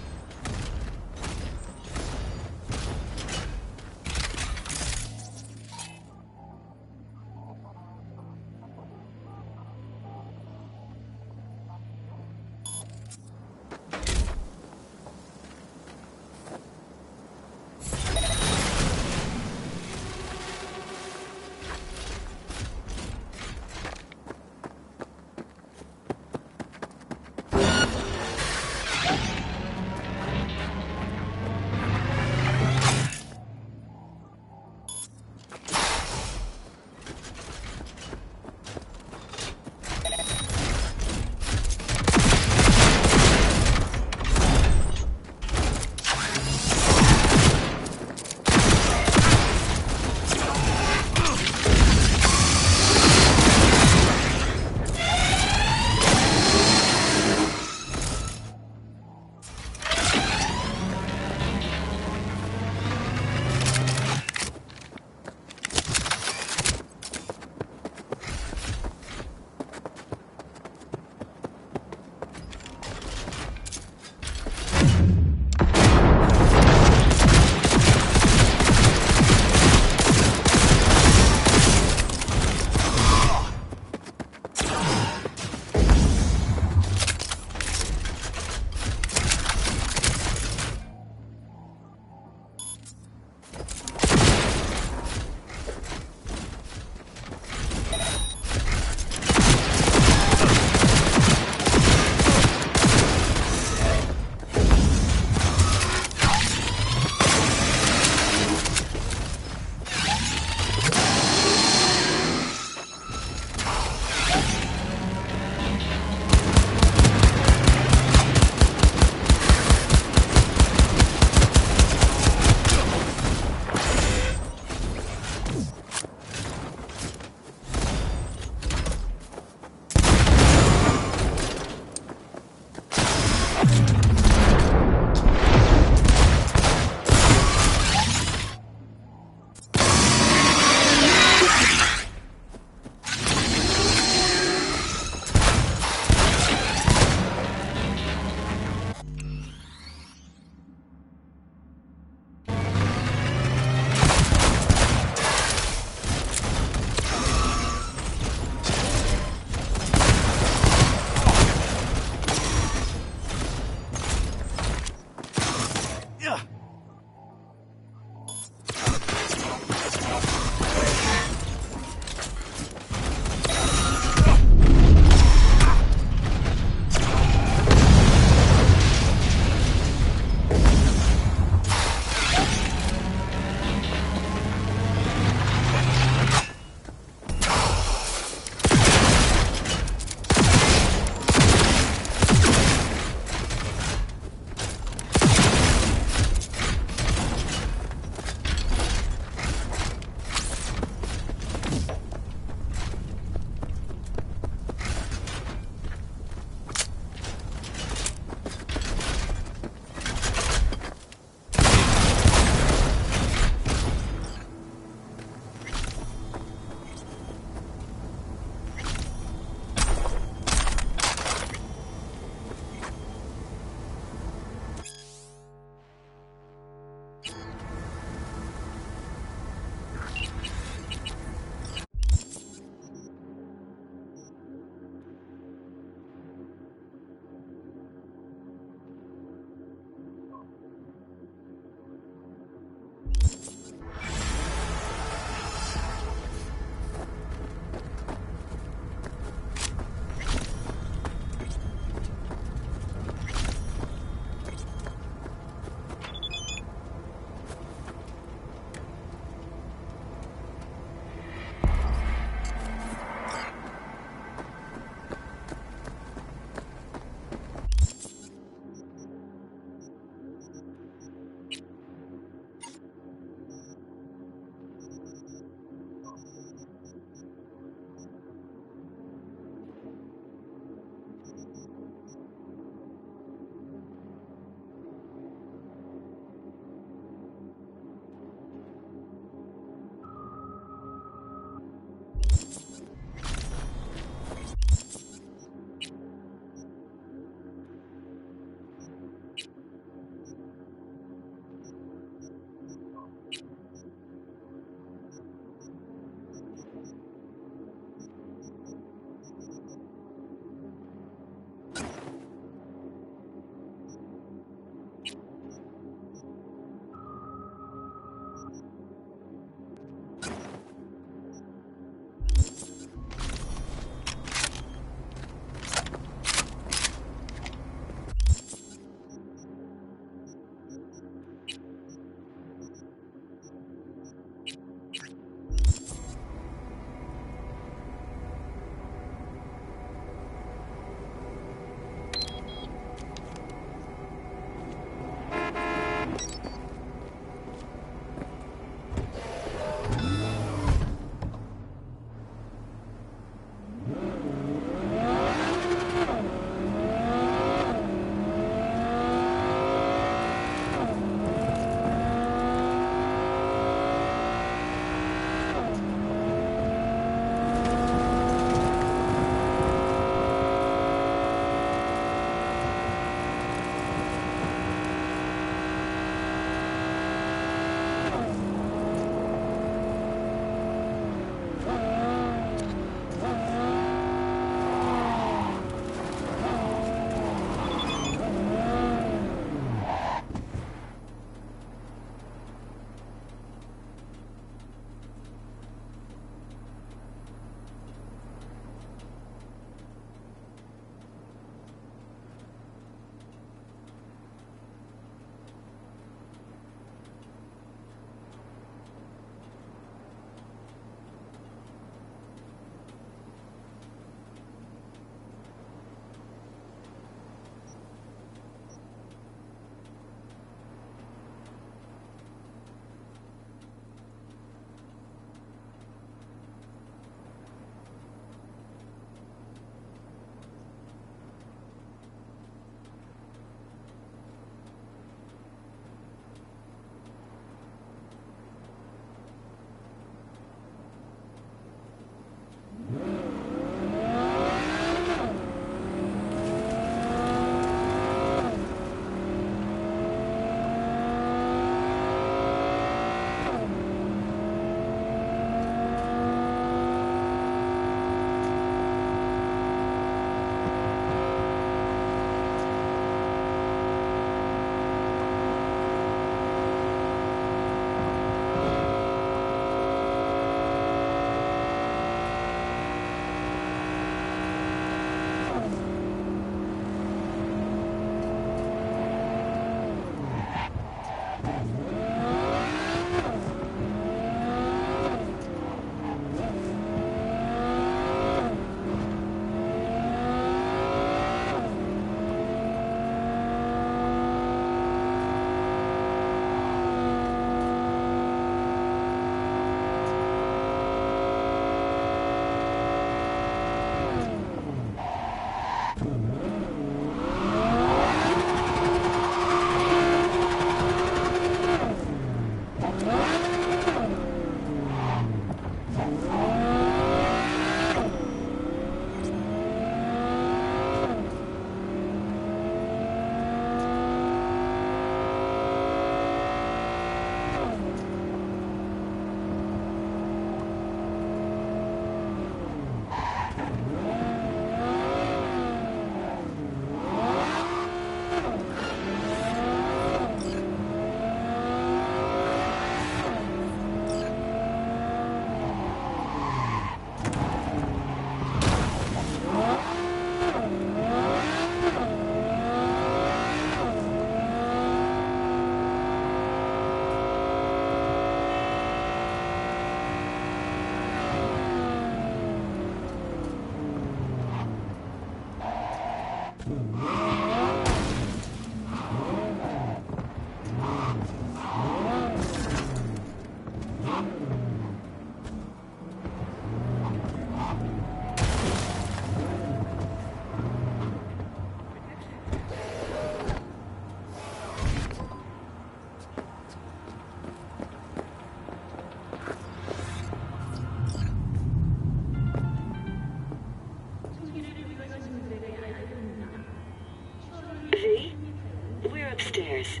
Speaker 14: We're upstairs.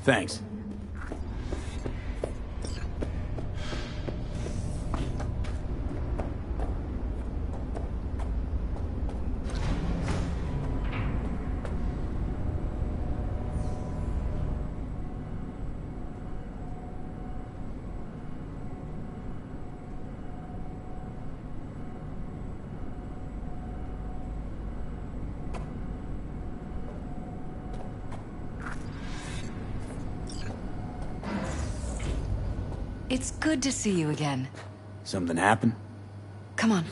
Speaker 3: Thanks.
Speaker 15: It's good to see you again.
Speaker 3: Something happened?
Speaker 15: Come on.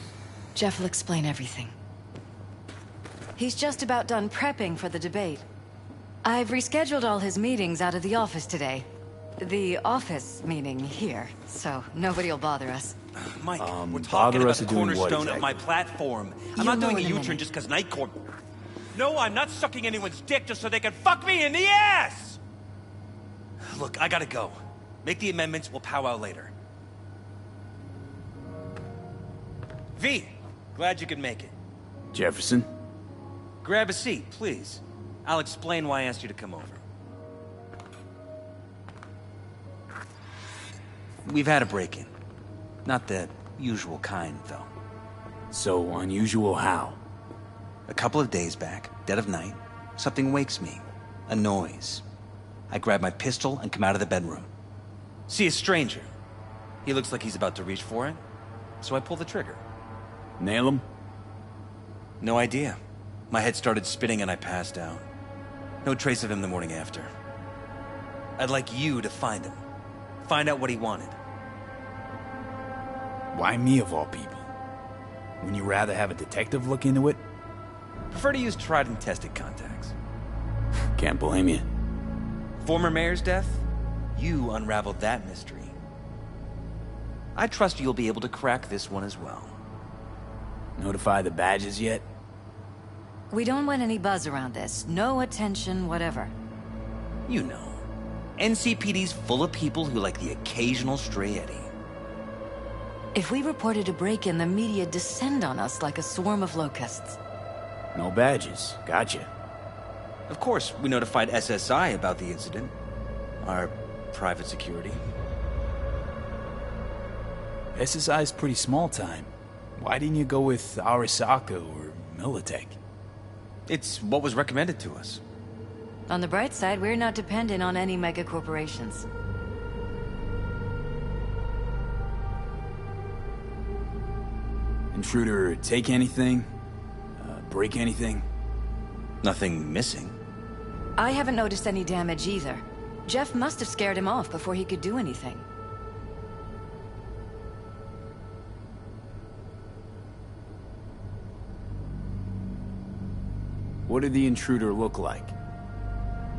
Speaker 15: Jeff will explain everything. He's just about done prepping for the debate. I've rescheduled all his meetings out of the office today. The office meaning here, so nobody will bother us.
Speaker 7: Mike, we're talking
Speaker 3: bother
Speaker 7: about
Speaker 3: us
Speaker 7: the
Speaker 3: to doing what
Speaker 7: cornerstone of
Speaker 3: exactly?
Speaker 7: my platform. I'm
Speaker 15: You'll
Speaker 7: not
Speaker 15: know
Speaker 7: doing a
Speaker 15: in a
Speaker 7: U-turn
Speaker 15: minute.
Speaker 7: just because Night Corp... No, I'm not sucking anyone's dick just so they can fuck me in the ass! Look, I gotta go. Make the amendments, we'll powwow later. V, glad you could make it.
Speaker 3: Jefferson?
Speaker 7: Grab a seat, please. I'll explain why I asked you to come over. We've had a break-in. Not the usual kind, though.
Speaker 3: So unusual how?
Speaker 7: A couple of days back, dead of night, something wakes me. A noise. I grab my pistol and come out of the bedroom. See a stranger. He looks like he's about to reach for it, so I pull the trigger.
Speaker 3: Nail him?
Speaker 7: No idea. My head started spinning and I passed out. No trace of him the morning after. I'd like you to find him. Find out what he wanted.
Speaker 3: Why me of all people? Wouldn't you rather have a detective look into it?
Speaker 7: Prefer to use tried and tested contacts.
Speaker 3: Can't blame you.
Speaker 7: Former mayor's death? You unraveled that mystery. I trust you'll be able to crack this one as well.
Speaker 3: Notify the badges yet?
Speaker 15: We don't want any buzz around this. No attention, whatever.
Speaker 7: You know. NCPD's full of people who like the occasional stray eddy.
Speaker 15: If we reported a break-in, the media descend on us like a swarm of locusts.
Speaker 3: No badges. Gotcha.
Speaker 7: Of course, we notified SSI about the incident. Our private security.
Speaker 3: SSI's pretty small time. Why didn't you go with Arasaka or Militech?
Speaker 7: It's what was recommended to us.
Speaker 15: On the bright side, we're not dependent on any mega corporations.
Speaker 3: Intruder take anything? Break anything?
Speaker 7: Nothing missing.
Speaker 15: I haven't noticed any damage either. Jeff must have scared him off before he could do anything.
Speaker 3: What did the intruder look like?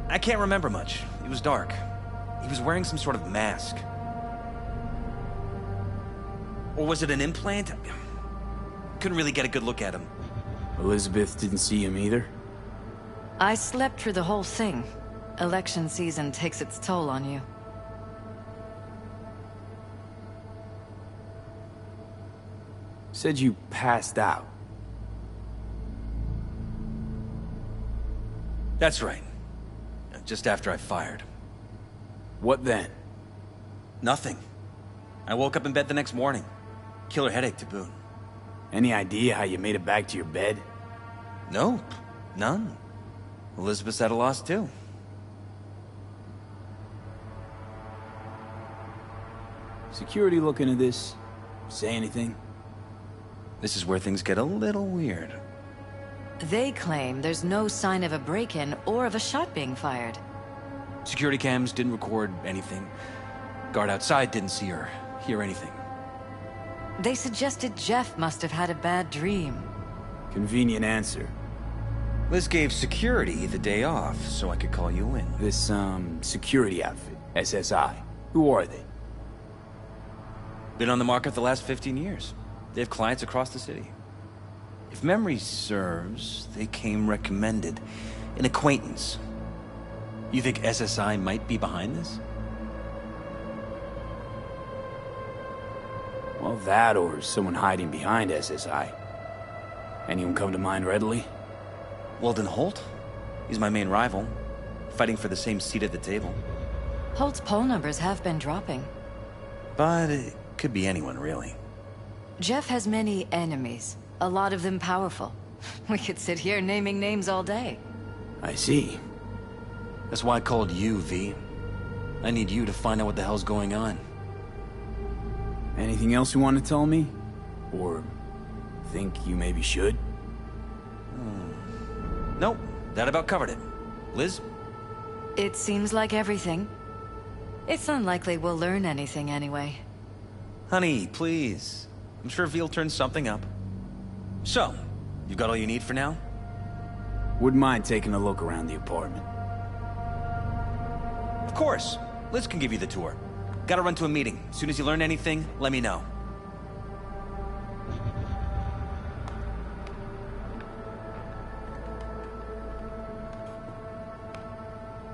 Speaker 7: I can't remember much. It was dark. He was wearing some sort of mask. Or was it an implant? Couldn't really get a good look at him.
Speaker 3: Elizabeth didn't see him either?
Speaker 15: I slept through the whole thing. Election season takes its toll on you.
Speaker 3: Said you passed out.
Speaker 7: That's right. Just after I fired.
Speaker 3: What then?
Speaker 7: Nothing. I woke up in bed the next morning. Killer headache to boot.
Speaker 3: Any idea how you made it back to your bed?
Speaker 7: Nope. None. Elizabeth's at a loss too.
Speaker 3: Security looking at this? Say anything?
Speaker 7: This is where things get a little weird.
Speaker 15: They claim there's no sign of a break-in or of a shot being fired.
Speaker 7: Security cams didn't record anything. Guard outside didn't see or hear anything.
Speaker 15: They suggested Jeff must have had a bad dream.
Speaker 3: Convenient answer.
Speaker 7: Liz gave security the day off so I could call you in.
Speaker 3: This, security outfit, SSI. Who are they?
Speaker 7: Been on the market the last 15 years. They have clients across the city. If memory serves, they came recommended. An acquaintance. You think SSI might be behind this?
Speaker 3: Well, that or someone hiding behind SSI. Anyone come to mind readily?
Speaker 7: Weldon Holt? He's my main rival. Fighting for the same seat at the table.
Speaker 15: Holt's poll numbers have been dropping.
Speaker 7: But it could be anyone, really.
Speaker 15: Jeff has many enemies. A lot of them powerful. We could sit here naming names all day.
Speaker 3: I see.
Speaker 7: That's why I called you, V. I need you to find out what the hell's going on.
Speaker 3: Anything else you want to tell me? Or think you maybe should?
Speaker 7: Nope, that about covered it. Liz?
Speaker 15: It seems like everything. It's unlikely we'll learn anything anyway.
Speaker 7: Honey, please. I'm sure V'll turn something up. So, you got all you need for now?
Speaker 3: Wouldn't mind taking a look around the apartment.
Speaker 7: Of course. Liz can give you the tour. Gotta run to a meeting. As soon as you learn anything, let me know.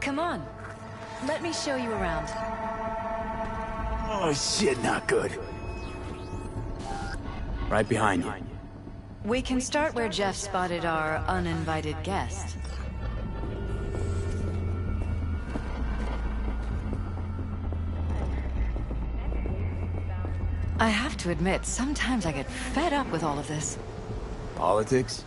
Speaker 15: Come on. Let me show you around.
Speaker 3: Oh shit, not good. Right behind you.
Speaker 15: We can start where Jeff spotted our uninvited guest. I have to admit, sometimes I get fed up with all of this.
Speaker 3: Politics?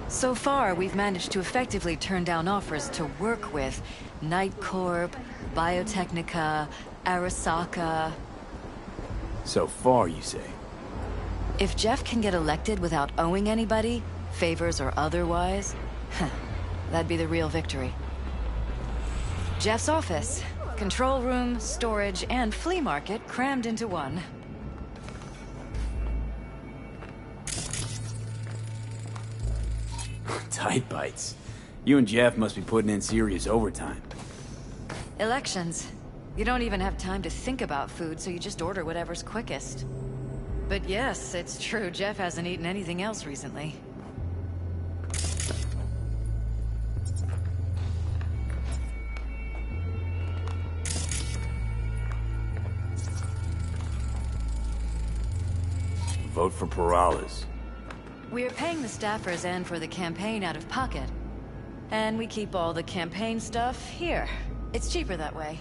Speaker 15: So far, we've managed to effectively turn down offers to work with Night Corp, Biotechnica, Arasaka.
Speaker 3: So far, you say?
Speaker 15: If Jeff can get elected without owing anybody, favors or otherwise, that'd be the real victory. Jeff's office, control room, storage, and flea market crammed into one.
Speaker 3: Tight bites. You and Jeff must be putting in serious overtime.
Speaker 15: Elections. You don't even have time to think about food, so you just order whatever's quickest. But yes, it's true, Jeff hasn't eaten anything else recently.
Speaker 3: Vote for Perales.
Speaker 15: We're paying the staffers and for the campaign out of pocket. And we keep all the campaign stuff here. It's cheaper that way.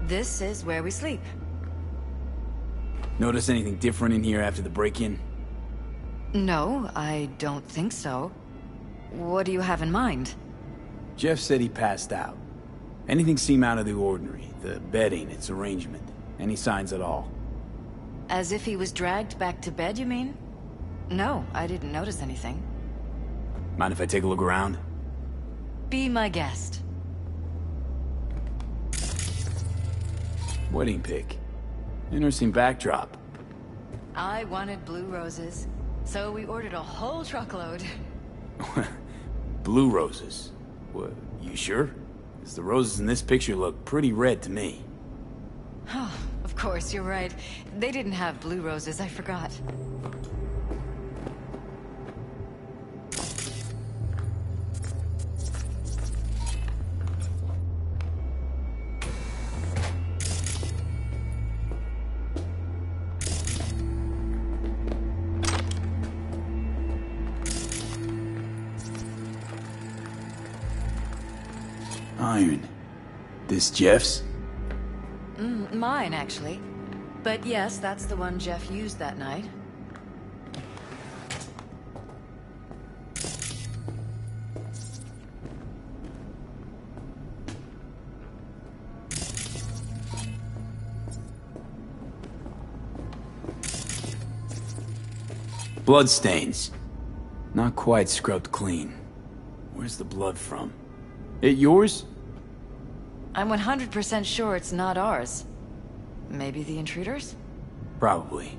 Speaker 15: This is where we sleep.
Speaker 3: Notice anything different in here after the break-in?
Speaker 15: No, I don't think so. What do you have in mind?
Speaker 3: Jeff said he passed out. Anything seem out of the ordinary? The bedding, its arrangement? Any signs at all?
Speaker 15: As if he was dragged back to bed, you mean? No, I didn't notice anything.
Speaker 3: Mind if I take a look around?
Speaker 15: Be my guest.
Speaker 3: Wedding pic. Interesting backdrop.
Speaker 15: I wanted blue roses, so we ordered a whole truckload.
Speaker 3: Blue roses? What, you sure? 'Cause the roses in this picture look pretty red to me.
Speaker 15: Oh, of course, you're right. They didn't have blue roses, I forgot.
Speaker 3: Iron. This Jeff's?
Speaker 15: Mine, actually. But yes, that's the one Jeff used that night.
Speaker 3: Bloodstains. Not quite scrubbed clean. Where's the blood from? It yours?
Speaker 15: I'm 100% sure it's not ours. Maybe the intruders?
Speaker 3: Probably.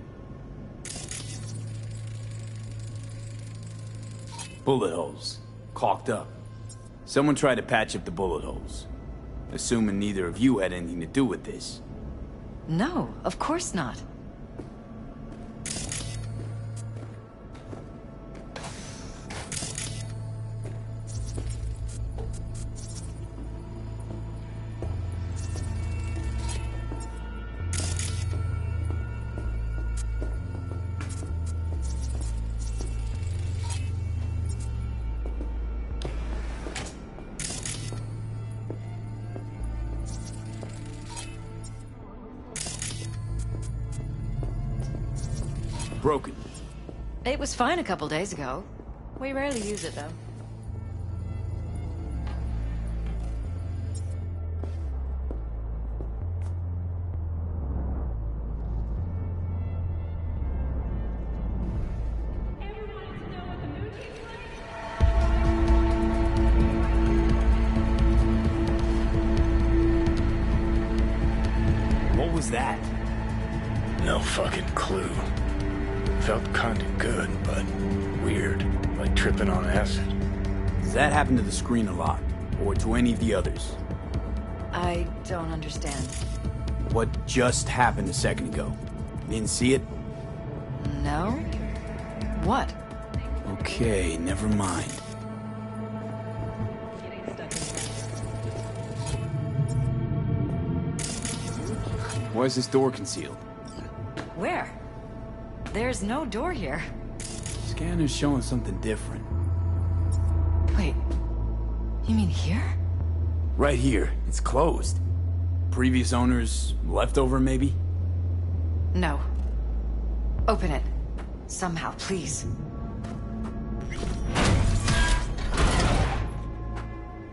Speaker 3: Bullet holes. Caulked up. Someone tried to patch up the bullet holes. Assuming neither of you had anything to do with this.
Speaker 15: No, of course not.
Speaker 3: Broken.
Speaker 15: It was fine a couple days ago. We rarely use it, though.
Speaker 3: What was that?
Speaker 1: No fucking clue. Felt kinda good, but weird. Like tripping on acid.
Speaker 3: Does that happen to the screen a lot? Or to any of the others?
Speaker 15: I don't understand.
Speaker 3: What just happened a second ago? Didn't see it?
Speaker 15: No? What?
Speaker 3: Okay, never mind. Why is this door concealed?
Speaker 15: Where? There's no door here.
Speaker 3: Scanner's showing something different.
Speaker 15: Wait. You mean here?
Speaker 3: Right here. It's closed. Previous owners, leftover maybe?
Speaker 15: No. Open it. Somehow, please.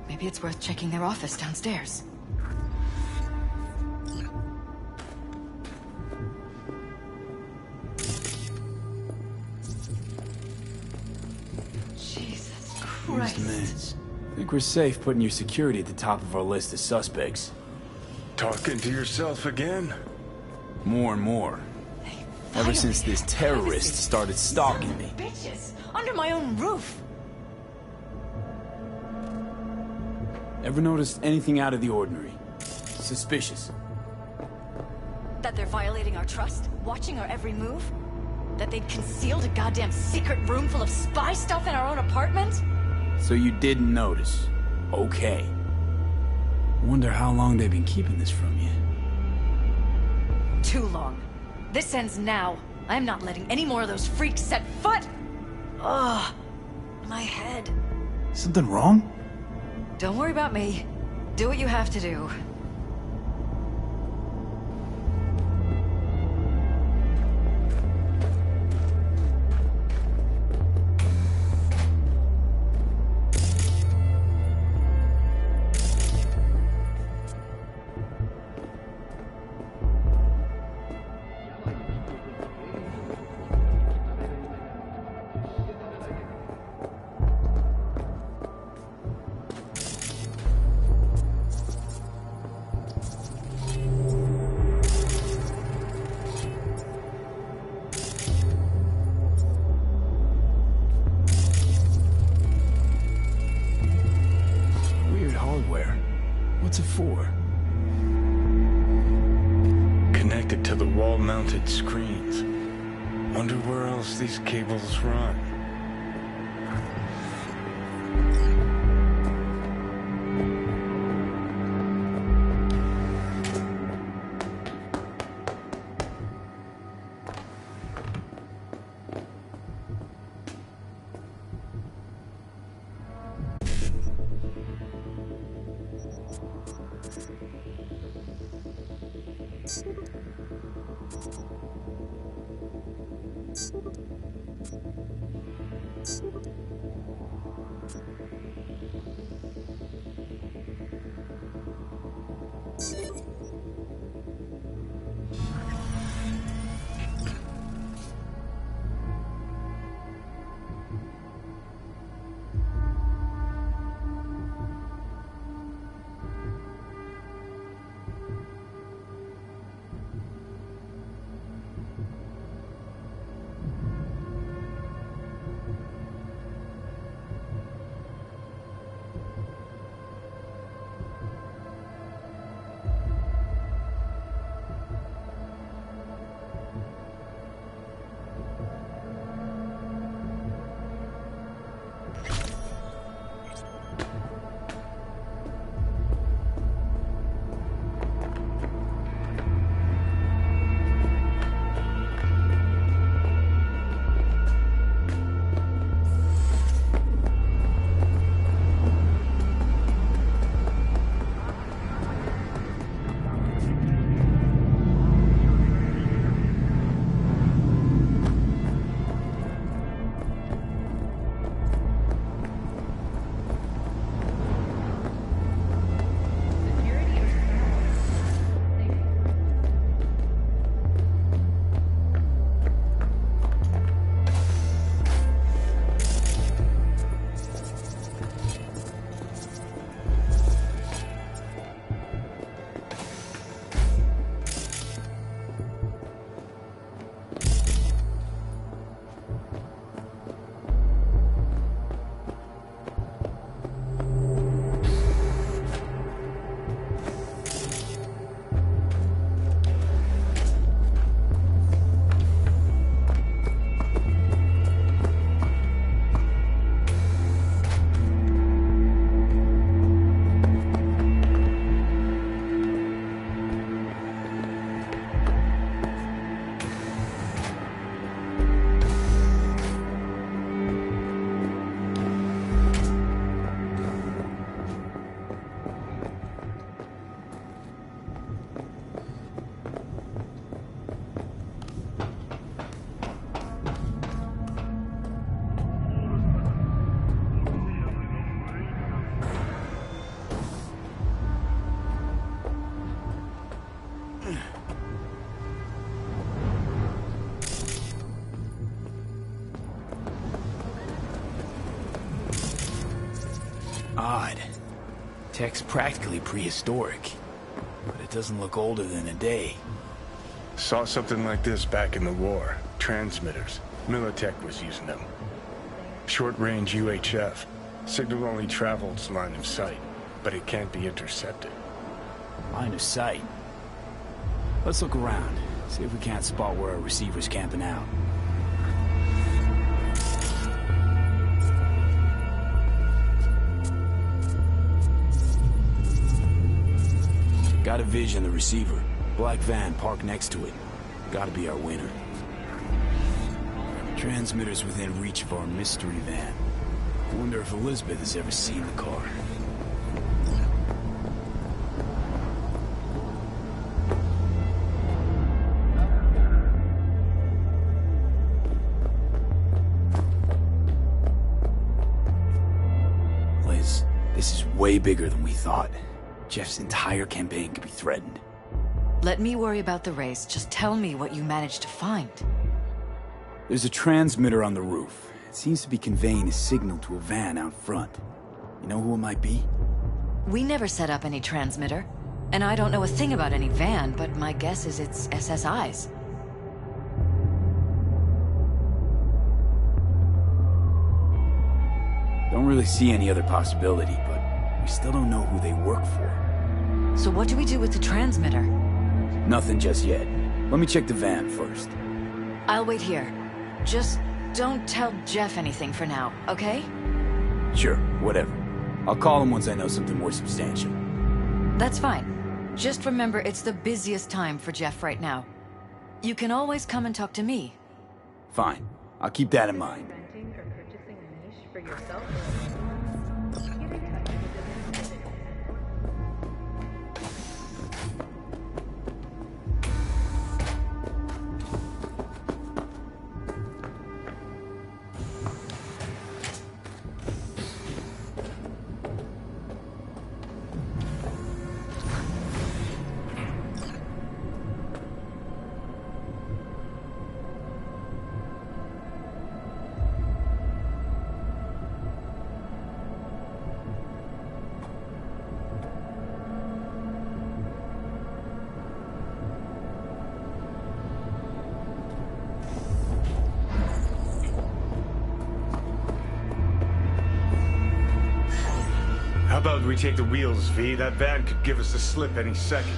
Speaker 15: Maybe it's worth checking their office downstairs. Jesus Christ.
Speaker 3: Used meds. Think we're safe putting your security at the top of our list of suspects.
Speaker 1: Talking to yourself again?
Speaker 3: More and more. Ever since this terrorist started stalking me.
Speaker 15: Bitches! Under my own roof!
Speaker 3: Ever noticed anything out of the ordinary? Suspicious?
Speaker 15: That they're violating our trust? Watching our every move? That they'd concealed a goddamn secret room full of spy stuff in our own apartment?
Speaker 3: So you didn't notice. Okay. Wonder how long they've been keeping this from you.
Speaker 15: Too long. This ends now. I'm not letting any more of those freaks set foot! Ugh. My head.
Speaker 3: Something wrong?
Speaker 15: Don't worry about me. Do what you have to do.
Speaker 3: What's it for?
Speaker 1: Connected to the wall-mounted screens. Wonder where else these cables run.
Speaker 3: Odd. Tech's practically prehistoric, but it doesn't look older than a day.
Speaker 1: Saw something like this back in the war. Transmitters. Militech was using them. Short-range UHF. Signal only travels line of sight, but it can't be intercepted.
Speaker 3: Line of sight? Let's look around. See if we can't spot where our receiver's camping out. Got a vision of the receiver. Black van parked next to it. Gotta be our winner. Transmitter's within reach of our mystery van. Wonder if Elizabeth has ever seen the car. Liz, this is way bigger than we thought. Jeff's entire campaign could be threatened.
Speaker 15: Let me worry about the race. Just tell me what you managed to find.
Speaker 3: There's a transmitter on the roof. It seems to be conveying a signal to a van out front. You know who it might be?
Speaker 15: We never set up any transmitter. And I don't know a thing about any van, but my guess is it's SSI's.
Speaker 3: Don't really see any other possibility, but we still don't know who they work for.
Speaker 15: So what do we do with the transmitter?
Speaker 3: Nothing just yet. Let me check the van first.
Speaker 15: I'll wait here. Just don't tell Jeff anything for now, okay?
Speaker 3: Sure, whatever. I'll call him once I know something more substantial.
Speaker 15: That's fine. Just remember it's the busiest time for Jeff right now. You can always come and talk to me.
Speaker 3: Fine. I'll keep that in mind.
Speaker 1: How about we take the wheels, V? That van could give us the slip any second.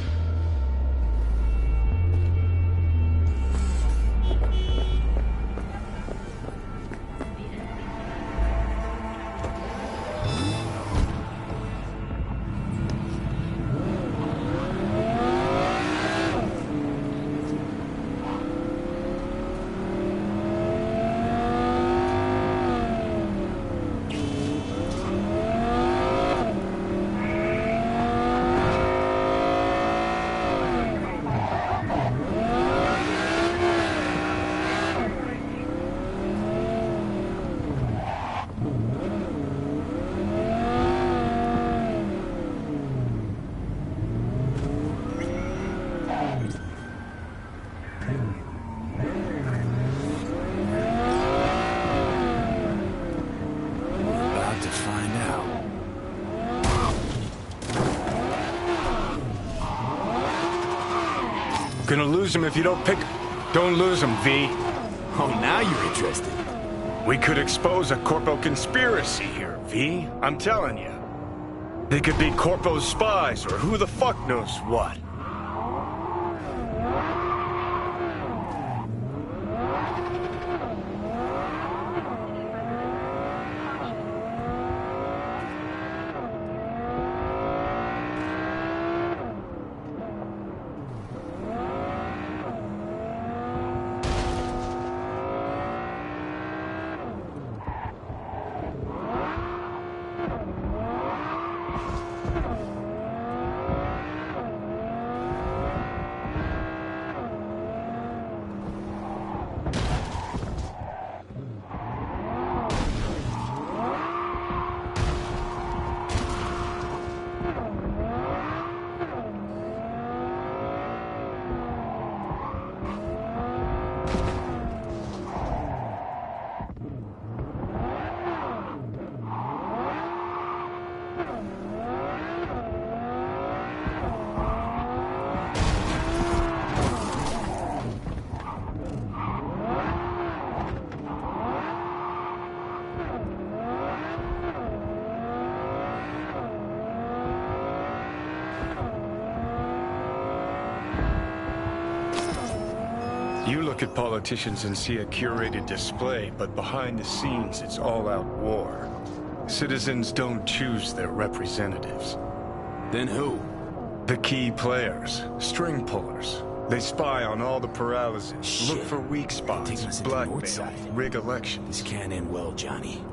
Speaker 1: Gonna lose him if you don't pick... Don't lose him, V.
Speaker 3: Oh, now you're interested.
Speaker 1: We could expose a corpo conspiracy here, V. I'm telling you. They could be corpo's spies, or who the fuck knows what. You look at politicians and see a curated display, but behind the scenes, it's all-out war. Citizens don't choose their representatives.
Speaker 3: Then who?
Speaker 1: The key players, string pullers. They spy on all the paralysis, look for weak spots, blackmail, rig elections.
Speaker 3: This can't end well, Johnny.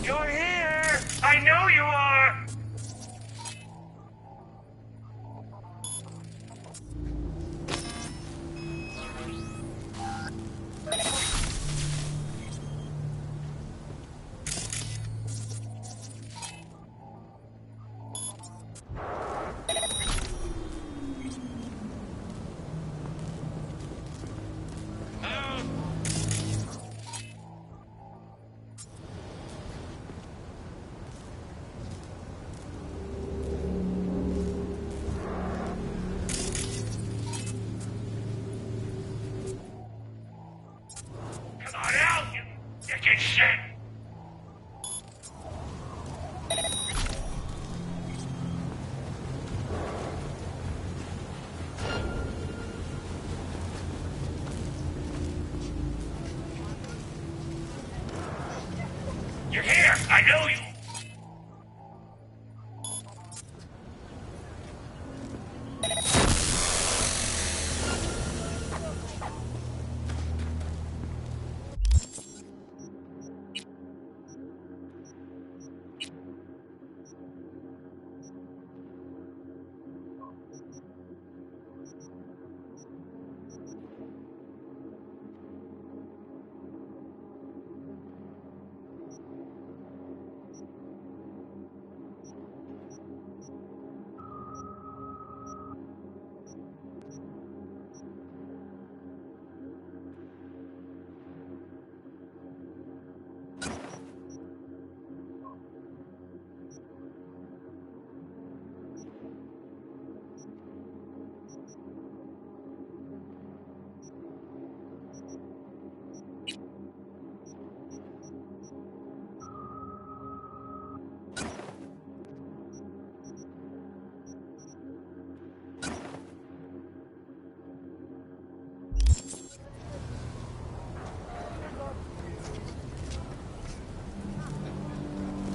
Speaker 9: You're here! I know you are! I know you.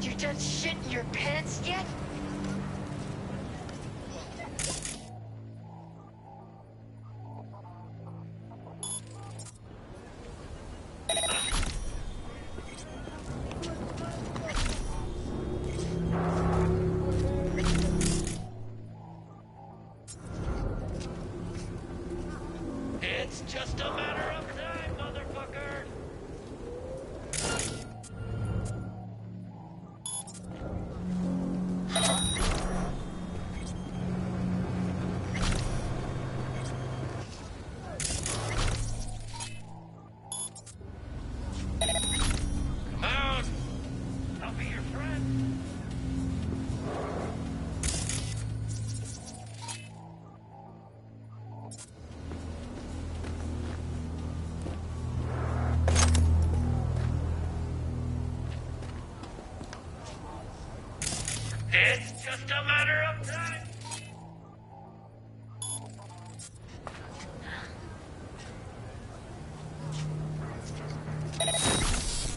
Speaker 8: You done shit in your pants yet?
Speaker 9: It's just a matter of time, motherfucker. Come on. I'll be your friend. It's just a matter of time.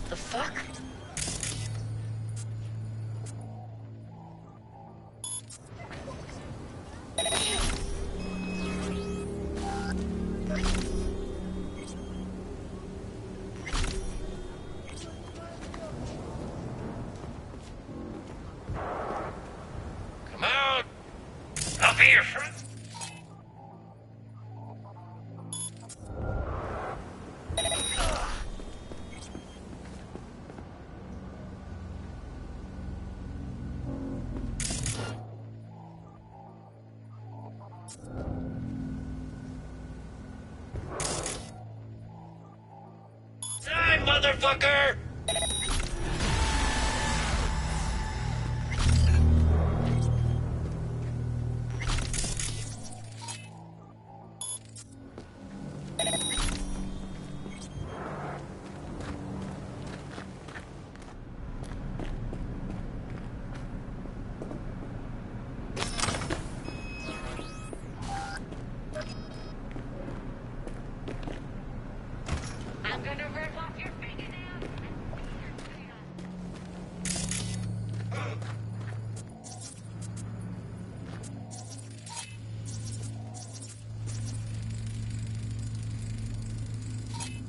Speaker 8: The fuck?
Speaker 9: Come on. I'll be your friend. Die, motherfucker!
Speaker 8: I'm gonna rip off your fingernails.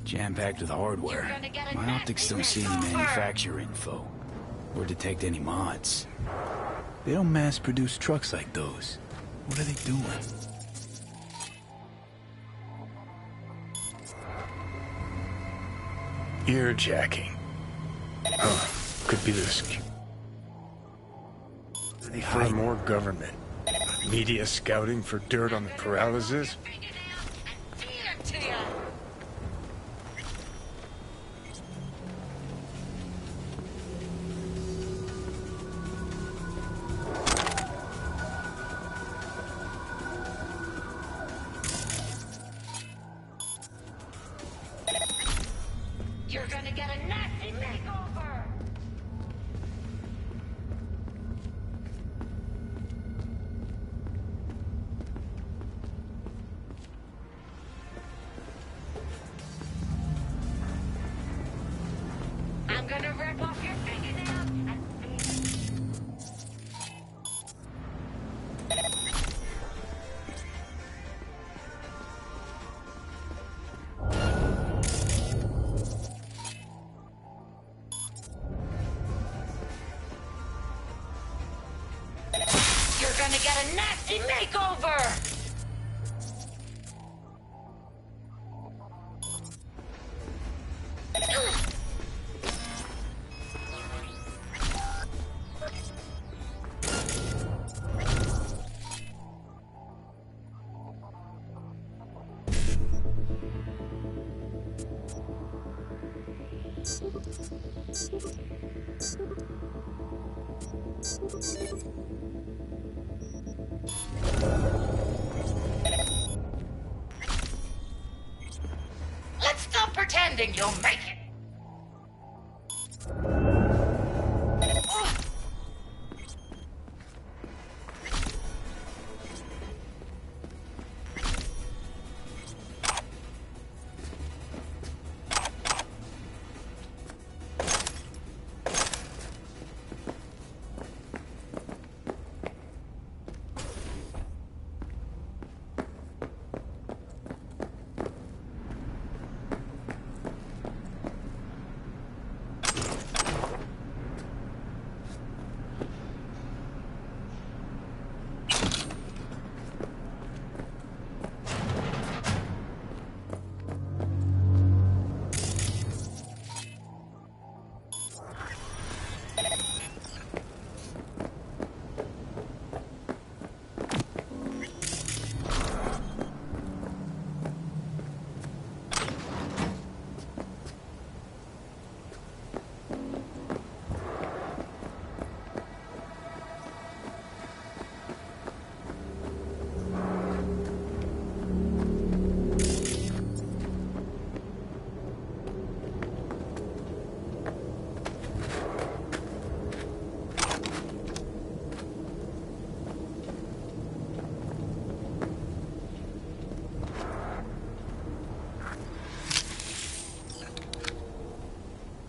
Speaker 3: Jam-packed with hardware. My optics don't see any manufacturer info. Or detect any mods. They don't mass-produce trucks like those. What are they doing?
Speaker 1: Earjacking. Huh. Could be this. For more government. Media scouting for dirt on the paralysis?
Speaker 8: You're gonna get a nasty makeover! I'm gonna rip off your fingernails got a nasty makeover!
Speaker 5: Let's stop pretending you'll make it.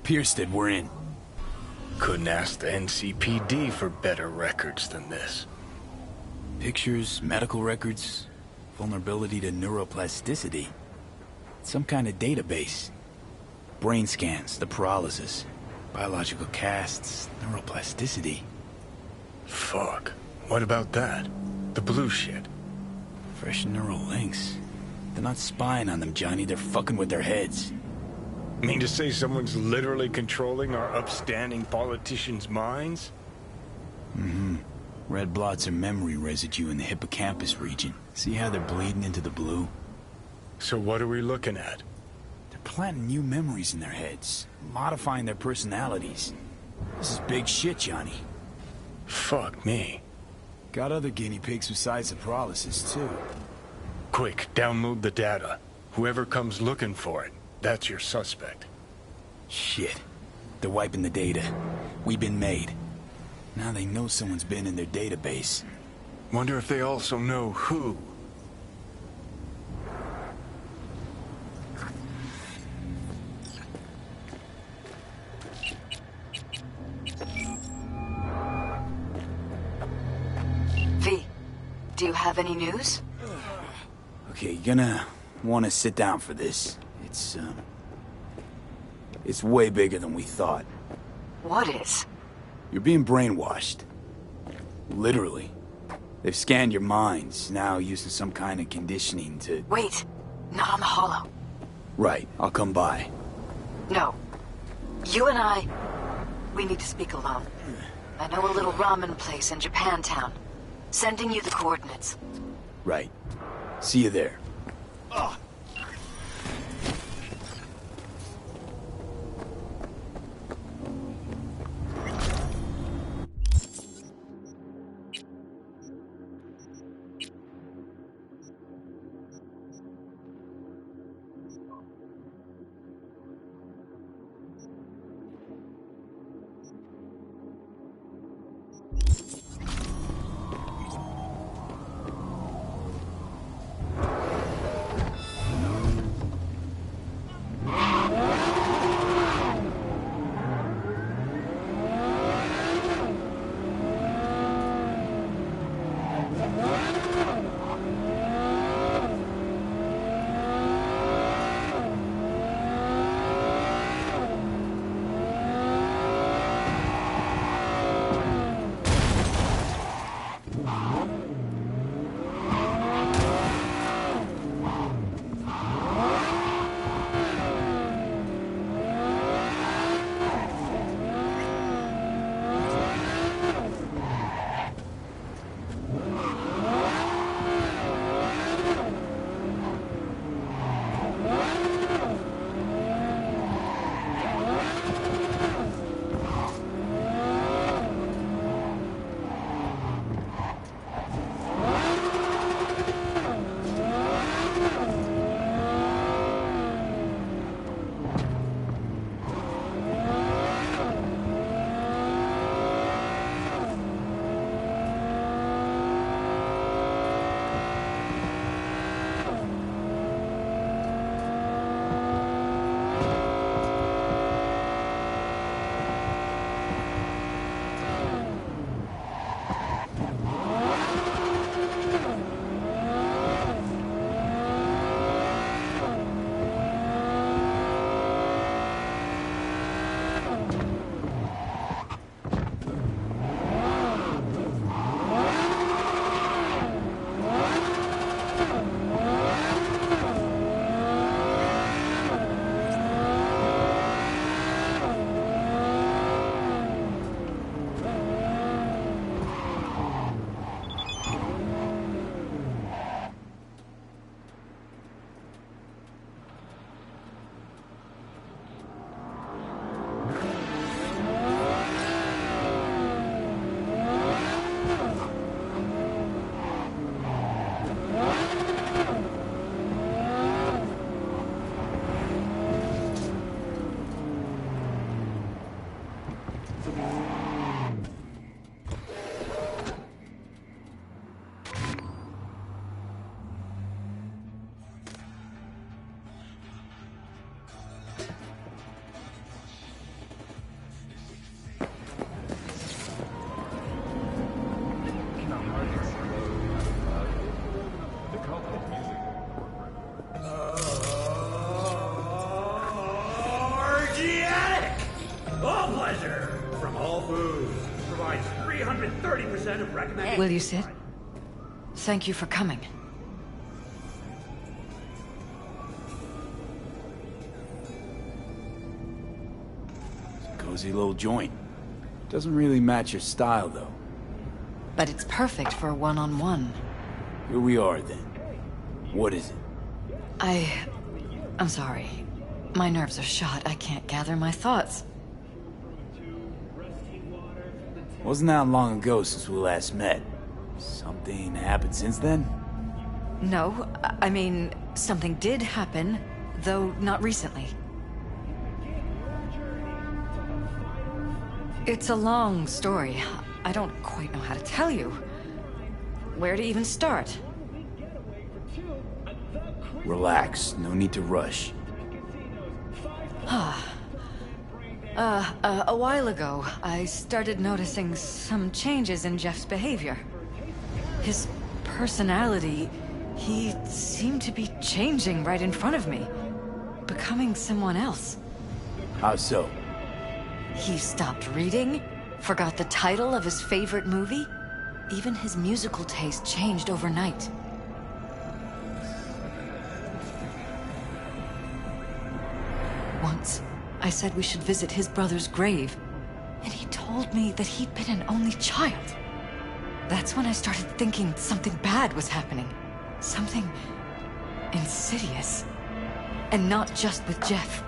Speaker 3: Piersted, we're in.
Speaker 1: Couldn't ask the NCPD for better records than this.
Speaker 3: Pictures, medical records, vulnerability to neuroplasticity. Some kind of database. Brain scans, the paralysis, biological casts, neuroplasticity.
Speaker 1: Fuck. What about that? The blue shit.
Speaker 3: Fresh neural links. They're not spying on them, Johnny. They're fucking with their heads.
Speaker 1: Mean to say someone's literally controlling our upstanding politicians' minds?
Speaker 3: Mm-hmm. Red blots are memory residue in the hippocampus region. See how they're bleeding into the blue?
Speaker 1: So what are we looking at?
Speaker 3: They're planting new memories in their heads, modifying their personalities. This is big shit, Johnny.
Speaker 1: Fuck me.
Speaker 3: Got other guinea pigs besides the paralysis, too.
Speaker 1: Quick, download the data. Whoever comes looking for it, that's your suspect.
Speaker 3: Shit. They're wiping the data. We've been made. Now they know someone's been in their database.
Speaker 1: Wonder if they also know who.
Speaker 12: V, do you have any news?
Speaker 3: Okay, you're gonna want to sit down for this. It's way bigger than we thought.
Speaker 12: What is?
Speaker 3: You're being brainwashed. Literally. They've scanned your minds, now using some kind of conditioning to...
Speaker 12: Wait, not on the holo.
Speaker 3: Right, I'll come by.
Speaker 12: No. You and I, we need to speak alone. I know a little ramen place in Japantown. Sending you the coordinates.
Speaker 3: Right. See you there.
Speaker 12: Ugh.
Speaker 9: Foods provides 330% of recommended...
Speaker 15: Will you sit? Thank you for coming.
Speaker 3: It's a cozy little joint. Doesn't really match your style, though.
Speaker 15: But it's perfect for a one-on-one.
Speaker 3: Here we are, then. What is it?
Speaker 15: I'm sorry. My nerves are shot. I can't gather my thoughts.
Speaker 3: Wasn't that long ago since we last met? Something happened since then?
Speaker 15: No, I mean, something did happen, though not recently. It's a long story. I don't quite know how to tell you. Where to even start?
Speaker 3: Relax, no need to rush.
Speaker 15: A while ago, I started noticing some changes in Jeff's behavior. His personality, he seemed to be changing right in front of me. Becoming someone else.
Speaker 3: How so?
Speaker 15: He stopped reading, forgot the title of his favorite movie. Even his musical taste changed overnight. Once, I said we should visit his brother's grave, and he told me that he'd been an only child. That's when I started thinking something bad was happening. Something insidious. And not just with Jeff.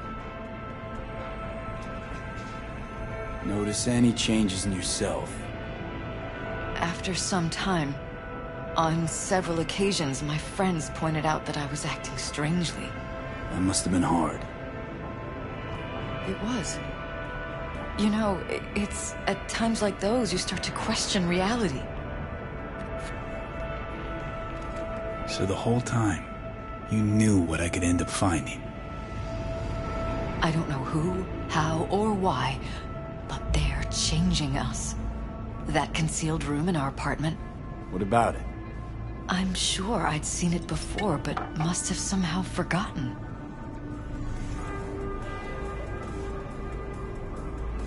Speaker 3: Notice any changes in yourself?
Speaker 15: After some time, on several occasions, my friends pointed out that I was acting strangely.
Speaker 3: That must have been hard.
Speaker 15: It was. You know, it's at times like those you start to question reality.
Speaker 3: So the whole time, you knew what I could end up finding.
Speaker 15: I don't know who, how, or why, but they're changing us. That concealed room in our apartment.
Speaker 3: What about it?
Speaker 15: I'm sure I'd seen it before, but must have somehow forgotten.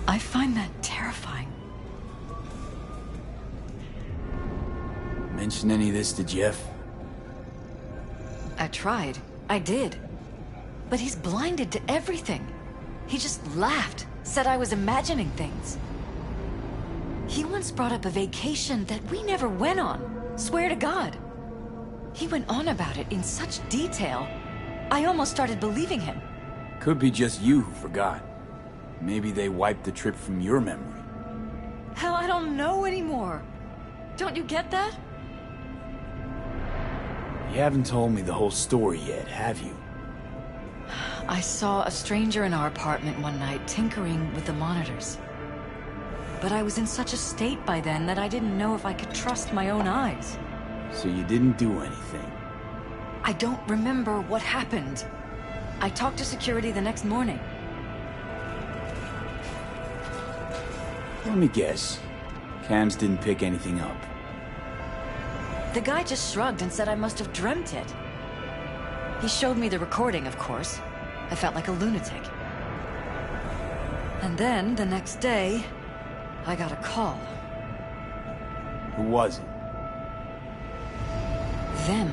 Speaker 15: I find that terrifying.
Speaker 3: Mention any of this to Jeff?
Speaker 15: I tried. I did. But he's blinded to everything. He just laughed, said I was imagining things. He once brought up a vacation that we never went on. Swear to God. He went on about it in such detail, I almost started believing him.
Speaker 3: Could be just you who forgot. Maybe they wiped the trip from your memory.
Speaker 15: Hell, I don't know anymore. Don't you get that?
Speaker 3: You haven't told me the whole story yet, have you?
Speaker 15: I saw a stranger in our apartment one night tinkering with the monitors. But I was in such a state by then that I didn't know if I could trust my own eyes.
Speaker 3: So you didn't do anything?
Speaker 15: I don't remember what happened. I talked to security the next morning.
Speaker 3: Let me guess. Cams didn't pick anything up.
Speaker 15: The guy just shrugged and said I must have dreamt it. He showed me the recording, of course. I felt like a lunatic. And then, the next day, I got a call.
Speaker 3: Who was it?
Speaker 15: Them.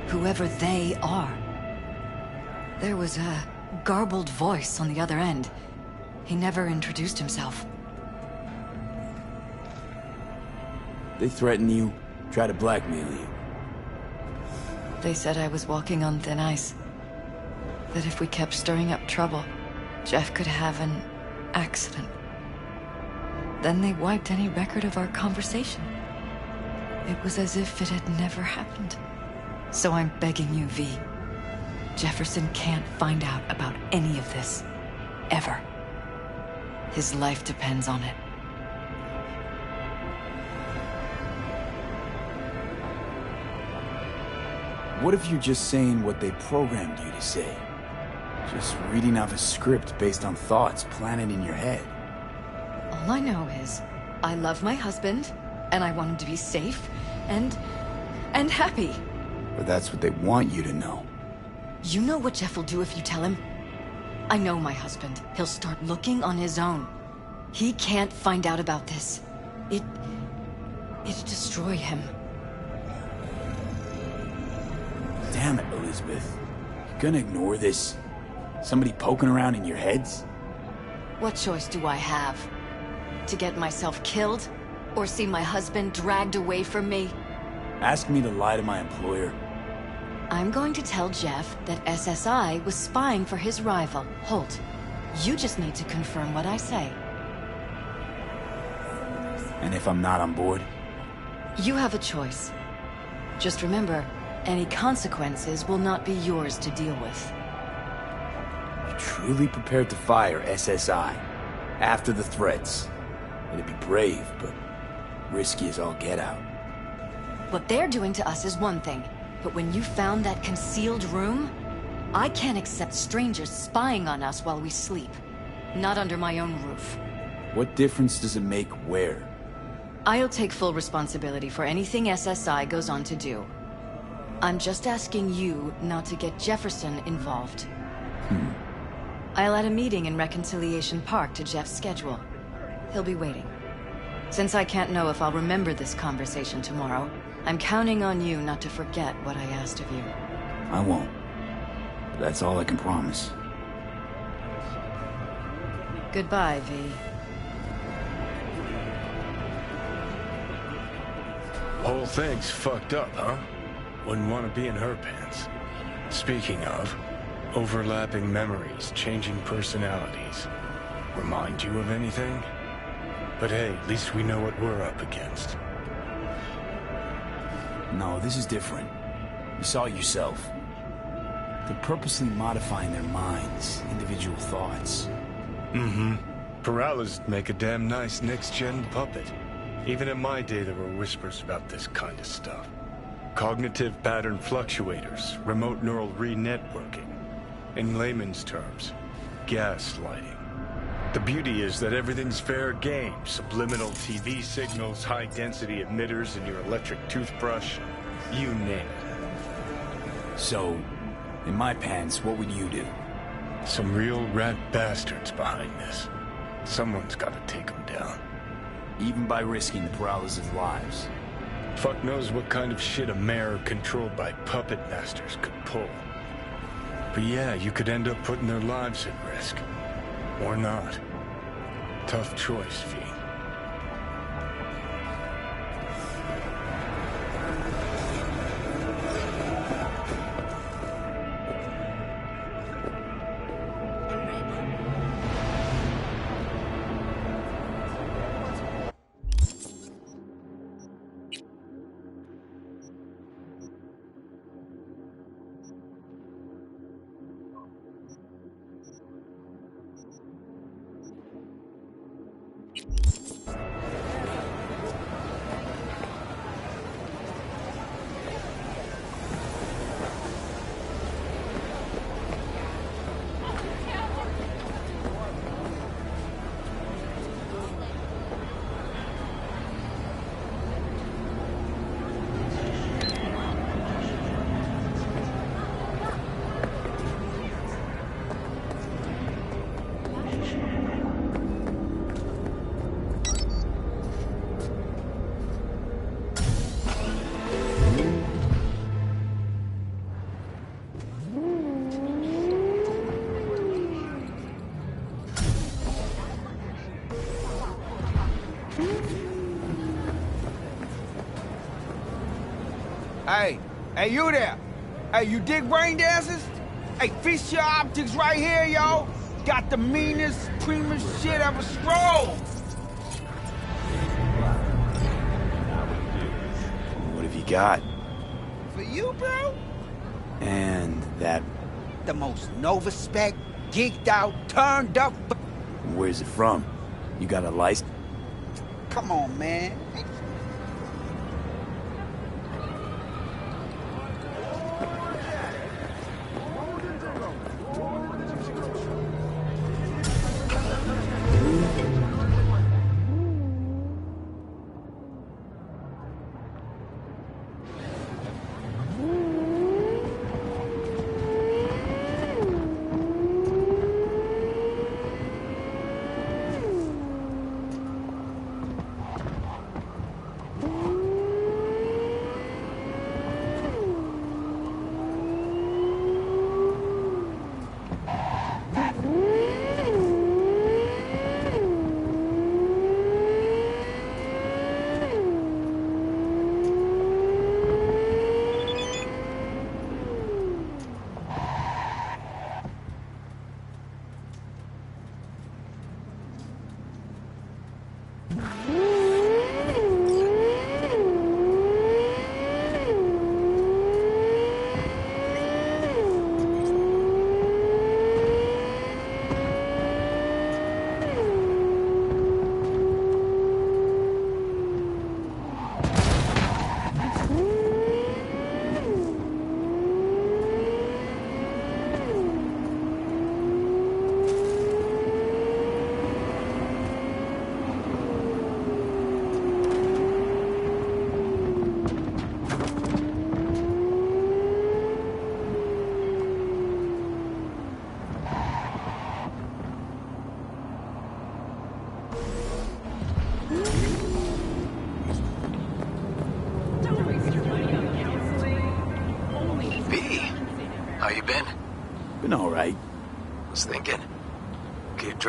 Speaker 15: Whoever they are. There was a garbled voice on the other end. He never introduced himself.
Speaker 3: They threaten you, try to blackmail you.
Speaker 15: They said I was walking on thin ice. That if we kept stirring up trouble, Jeff could have an accident. Then they wiped any record of our conversation. It was as if it had never happened. So I'm begging you, V. Jefferson can't find out about any of this. Ever. His life depends on it.
Speaker 3: What if you're just saying what they programmed you to say? Just reading off a script based on thoughts planted in your head.
Speaker 15: All I know is, I love my husband, and I want him to be safe, and happy.
Speaker 3: But that's what they want you to know.
Speaker 15: You know what Jeff will do if you tell him? I know my husband. He'll start looking on his own. He can't find out about this. It'd destroy him.
Speaker 3: Damn it, Elizabeth. You gonna ignore this? Somebody poking around in your heads?
Speaker 15: What choice do I have? To get myself killed? Or see my husband dragged away from me?
Speaker 3: Ask me to lie to my employer.
Speaker 15: I'm going to tell Jeff that SSI was spying for his rival, Holt. You just need to confirm what I say.
Speaker 3: And if I'm not on board?
Speaker 15: You have a choice. Just remember, any consequences will not be yours to deal with.
Speaker 3: You're truly prepared to fire SSI after the threats. It'd be brave, but risky as all get out.
Speaker 15: What they're doing to us is one thing, but when you found that concealed room, I can't accept strangers spying on us while we sleep. Not under my own roof.
Speaker 3: What difference does it make where?
Speaker 15: I'll take full responsibility for anything SSI goes on to do. I'm just asking you not to get Jefferson involved. I'll add a meeting in Reconciliation Park to Jeff's schedule. He'll be waiting. Since I can't know if I'll remember this conversation tomorrow, I'm counting on you not to forget what I asked of you.
Speaker 3: I won't. But that's all I can promise.
Speaker 15: Goodbye, V.
Speaker 1: Whole thing's fucked up, huh? Wouldn't want to be in her pants. Speaking of, overlapping memories, changing personalities. Remind you of anything? But hey, at least we know what we're up against.
Speaker 3: No, this is different. You saw it yourself. They're purposely modifying their minds, individual thoughts.
Speaker 1: Mm-hmm. Peralez make a damn nice next-gen puppet. Even in my day, there were whispers about this kind of stuff. Cognitive pattern fluctuators, remote neural re-networking. In layman's terms, gaslighting. The beauty is that everything's fair game. Subliminal TV signals, high-density emitters in your electric toothbrush. You name it.
Speaker 3: So, in my pants, what would you do?
Speaker 1: Some real rat bastards behind this. Someone's gotta take them down.
Speaker 3: Even by risking the Peralez's lives.
Speaker 1: Fuck knows what kind of shit a mayor controlled by puppet masters could pull. But yeah, you could end up putting their lives at risk. Or not. Tough choice, V.
Speaker 16: Hey, you there? Hey, you dig brain dancers? Hey, feast your optics right here, yo. Got the meanest, supremest shit ever strolled.
Speaker 3: What have you got?
Speaker 16: For you, bro?
Speaker 3: And that...
Speaker 16: The most Nova spec, geeked out, turned up...
Speaker 3: Where's it from? You got a license?
Speaker 16: Come on, man.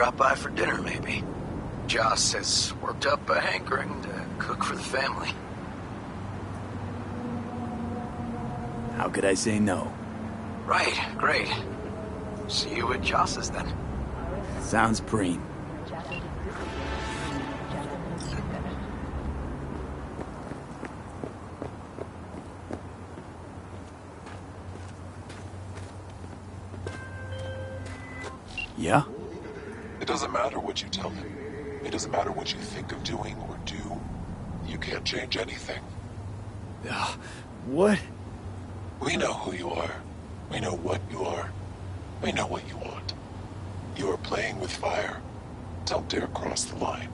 Speaker 2: drop by for dinner, maybe. Joss has worked up a hankering to cook for the family.
Speaker 3: How could I say no?
Speaker 2: Right, great. See you at Joss's then.
Speaker 3: Sounds preem. Yeah?
Speaker 17: It doesn't matter what you tell him. It doesn't matter what you think of doing or do. You can't change anything.
Speaker 3: What?
Speaker 17: We know who you are. We know what you are. We know what you want. You are playing with fire. Don't dare cross the line.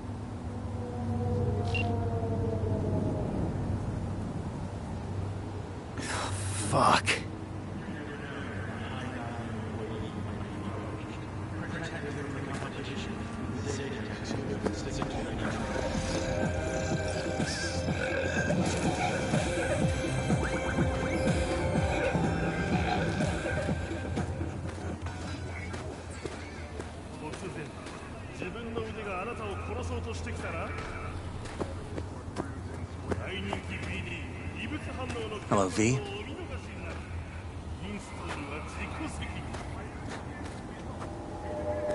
Speaker 3: Fuck.
Speaker 7: Hello, V.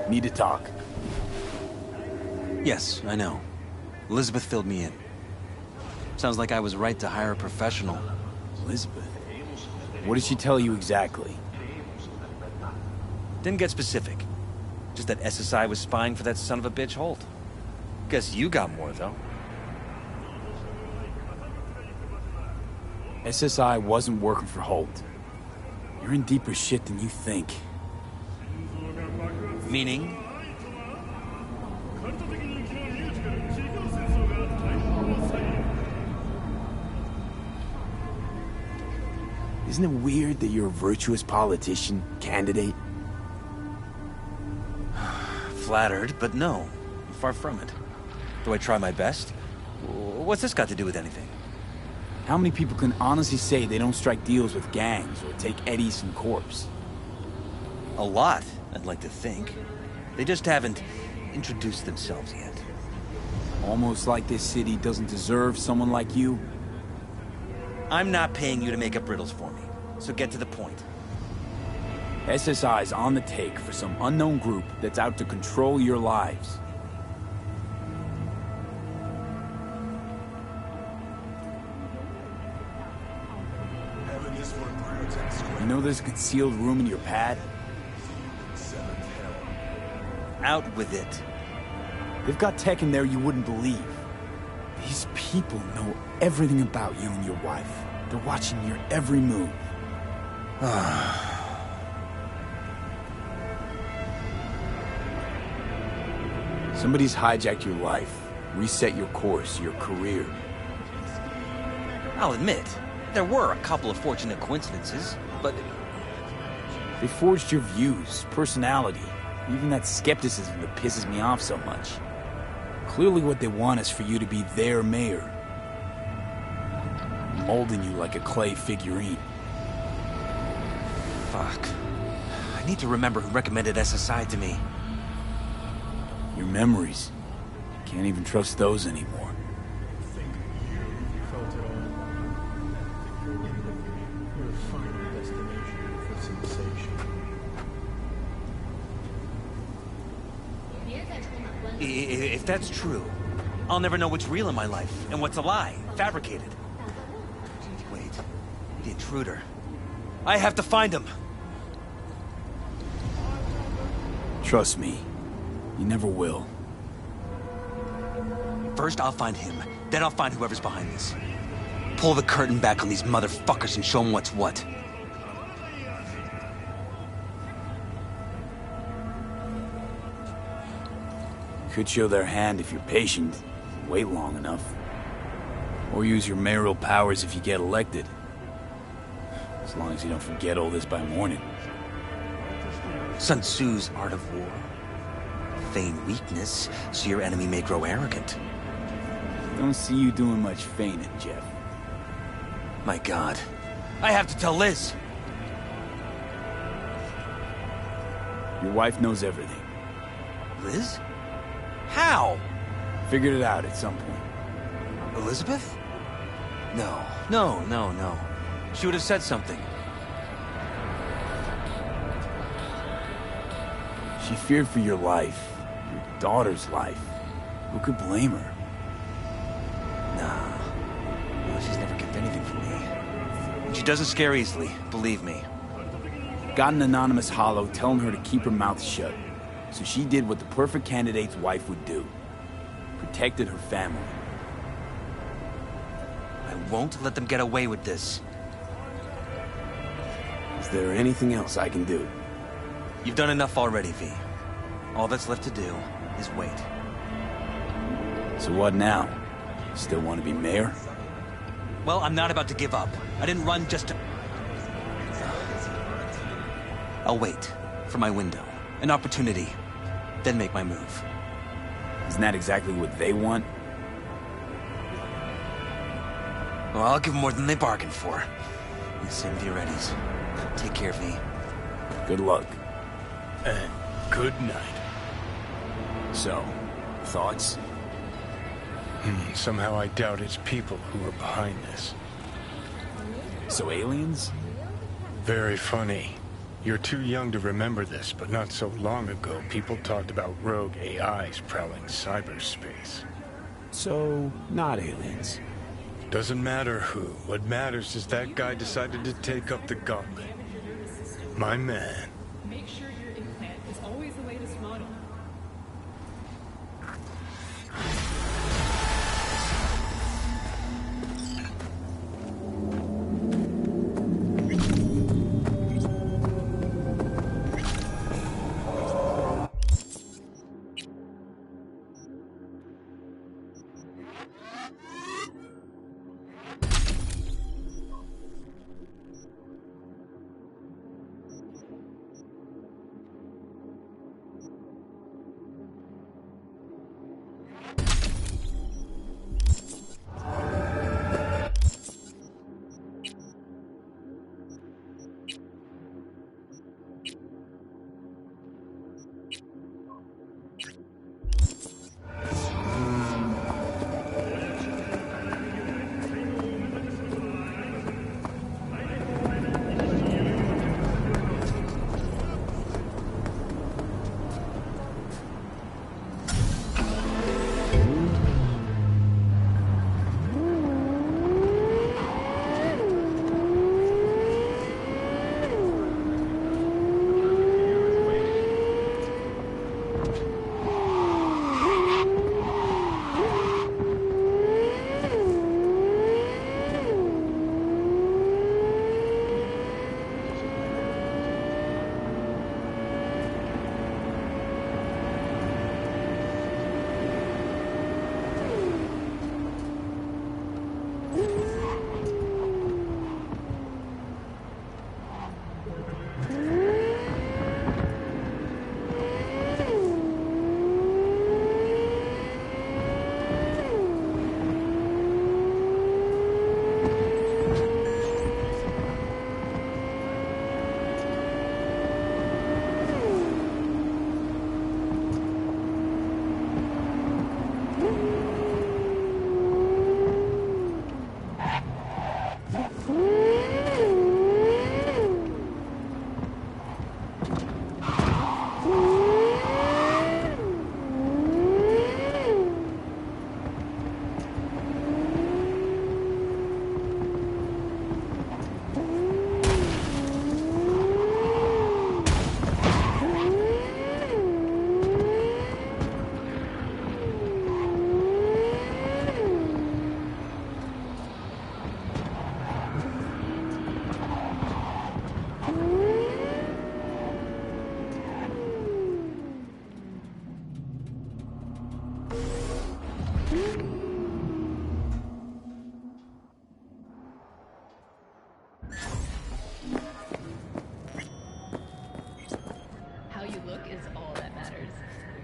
Speaker 3: Need to talk.
Speaker 7: Yes, I know. Elizabeth filled me in. Sounds like I was right to hire a professional.
Speaker 3: Elizabeth? What did she tell you exactly?
Speaker 7: Didn't get specific. Just that SSI was spying for that son of a bitch Holt. Guess you got more, though.
Speaker 3: SSI wasn't working for Holt. You're in deeper shit than you think.
Speaker 7: Meaning?
Speaker 3: Isn't it weird that you're a virtuous politician, candidate?
Speaker 7: Flattered, but no. Far from it. Do I try my best? What's this got to do with anything?
Speaker 3: How many people can honestly say they don't strike deals with gangs or take eddies from corpse?
Speaker 7: A lot, I'd like to think. They just haven't introduced themselves yet.
Speaker 3: Almost like this city doesn't deserve someone like you?
Speaker 7: I'm not paying you to make up riddles for me, so get to the point.
Speaker 3: SSI's on the take for some unknown group that's out to control your lives. You know there's a concealed room in your pad?
Speaker 7: Out with it.
Speaker 3: They've got tech in there you wouldn't believe. These people know everything about you and your wife. They're watching your every move. Somebody's hijacked your life, reset your course, your career.
Speaker 7: I'll admit, there were a couple of fortunate coincidences, but...
Speaker 3: They forged your views, personality, even that skepticism that pisses me off so much. Clearly what they want is for you to be their mayor. Molding you like a clay figurine.
Speaker 7: Fuck. I need to remember who recommended SSI to me.
Speaker 3: Your memories. Can't even trust those anymore.
Speaker 7: If that's true, I'll never know what's real in my life and what's a lie, fabricated. Wait, the intruder. I have to find him.
Speaker 3: Trust me, you never will.
Speaker 7: First, I'll find him. Then I'll find whoever's behind this. Pull the curtain back on these motherfuckers and show them what's what.
Speaker 3: Could show their hand if you're patient, wait long enough. Or use your mayoral powers if you get elected. As long as you don't forget all this by morning.
Speaker 7: Sun Tzu's Art of War. Feign weakness, so your enemy may grow arrogant.
Speaker 3: Don't see you doing much feigning, Jeff.
Speaker 7: My God. I have to tell Liz!
Speaker 3: Your wife knows everything.
Speaker 7: Liz? How?
Speaker 3: Figured it out at some point.
Speaker 7: Elizabeth? No. She would have said something.
Speaker 3: She feared for your life. Your daughter's life. Who could blame her?
Speaker 7: Nah. Well, she's never kept anything from me. And she doesn't scare easily, believe me.
Speaker 3: Got an anonymous holo telling her to keep her mouth shut. So she did what the perfect candidate's wife would do. Protected her family.
Speaker 7: I won't let them get away with this.
Speaker 3: Is there anything else I can do?
Speaker 7: You've done enough already, V. All that's left to do is wait.
Speaker 3: So what now? Still want to be mayor?
Speaker 7: Well, I'm not about to give up. I didn't run just to... I'll wait for my window, an opportunity, then make my move.
Speaker 3: Isn't that exactly what they want?
Speaker 7: Well, I'll give them more than they bargained for. And same with your Eddies. Take care, V.
Speaker 3: Good luck.
Speaker 1: And good night.
Speaker 3: So, thoughts?
Speaker 1: Somehow I doubt it's people who are behind this.
Speaker 3: So aliens?
Speaker 1: Very funny. You're too young to remember this, but not so long ago, people talked about rogue AIs prowling cyberspace.
Speaker 3: So, not aliens.
Speaker 1: Doesn't matter who. What matters is that guy decided to take up the gauntlet. My man.
Speaker 18: Make sure your implant is always the latest model.
Speaker 19: How you look is all that matters.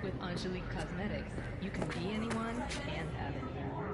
Speaker 19: With Angelique Cosmetics, you can be anyone and have anyone.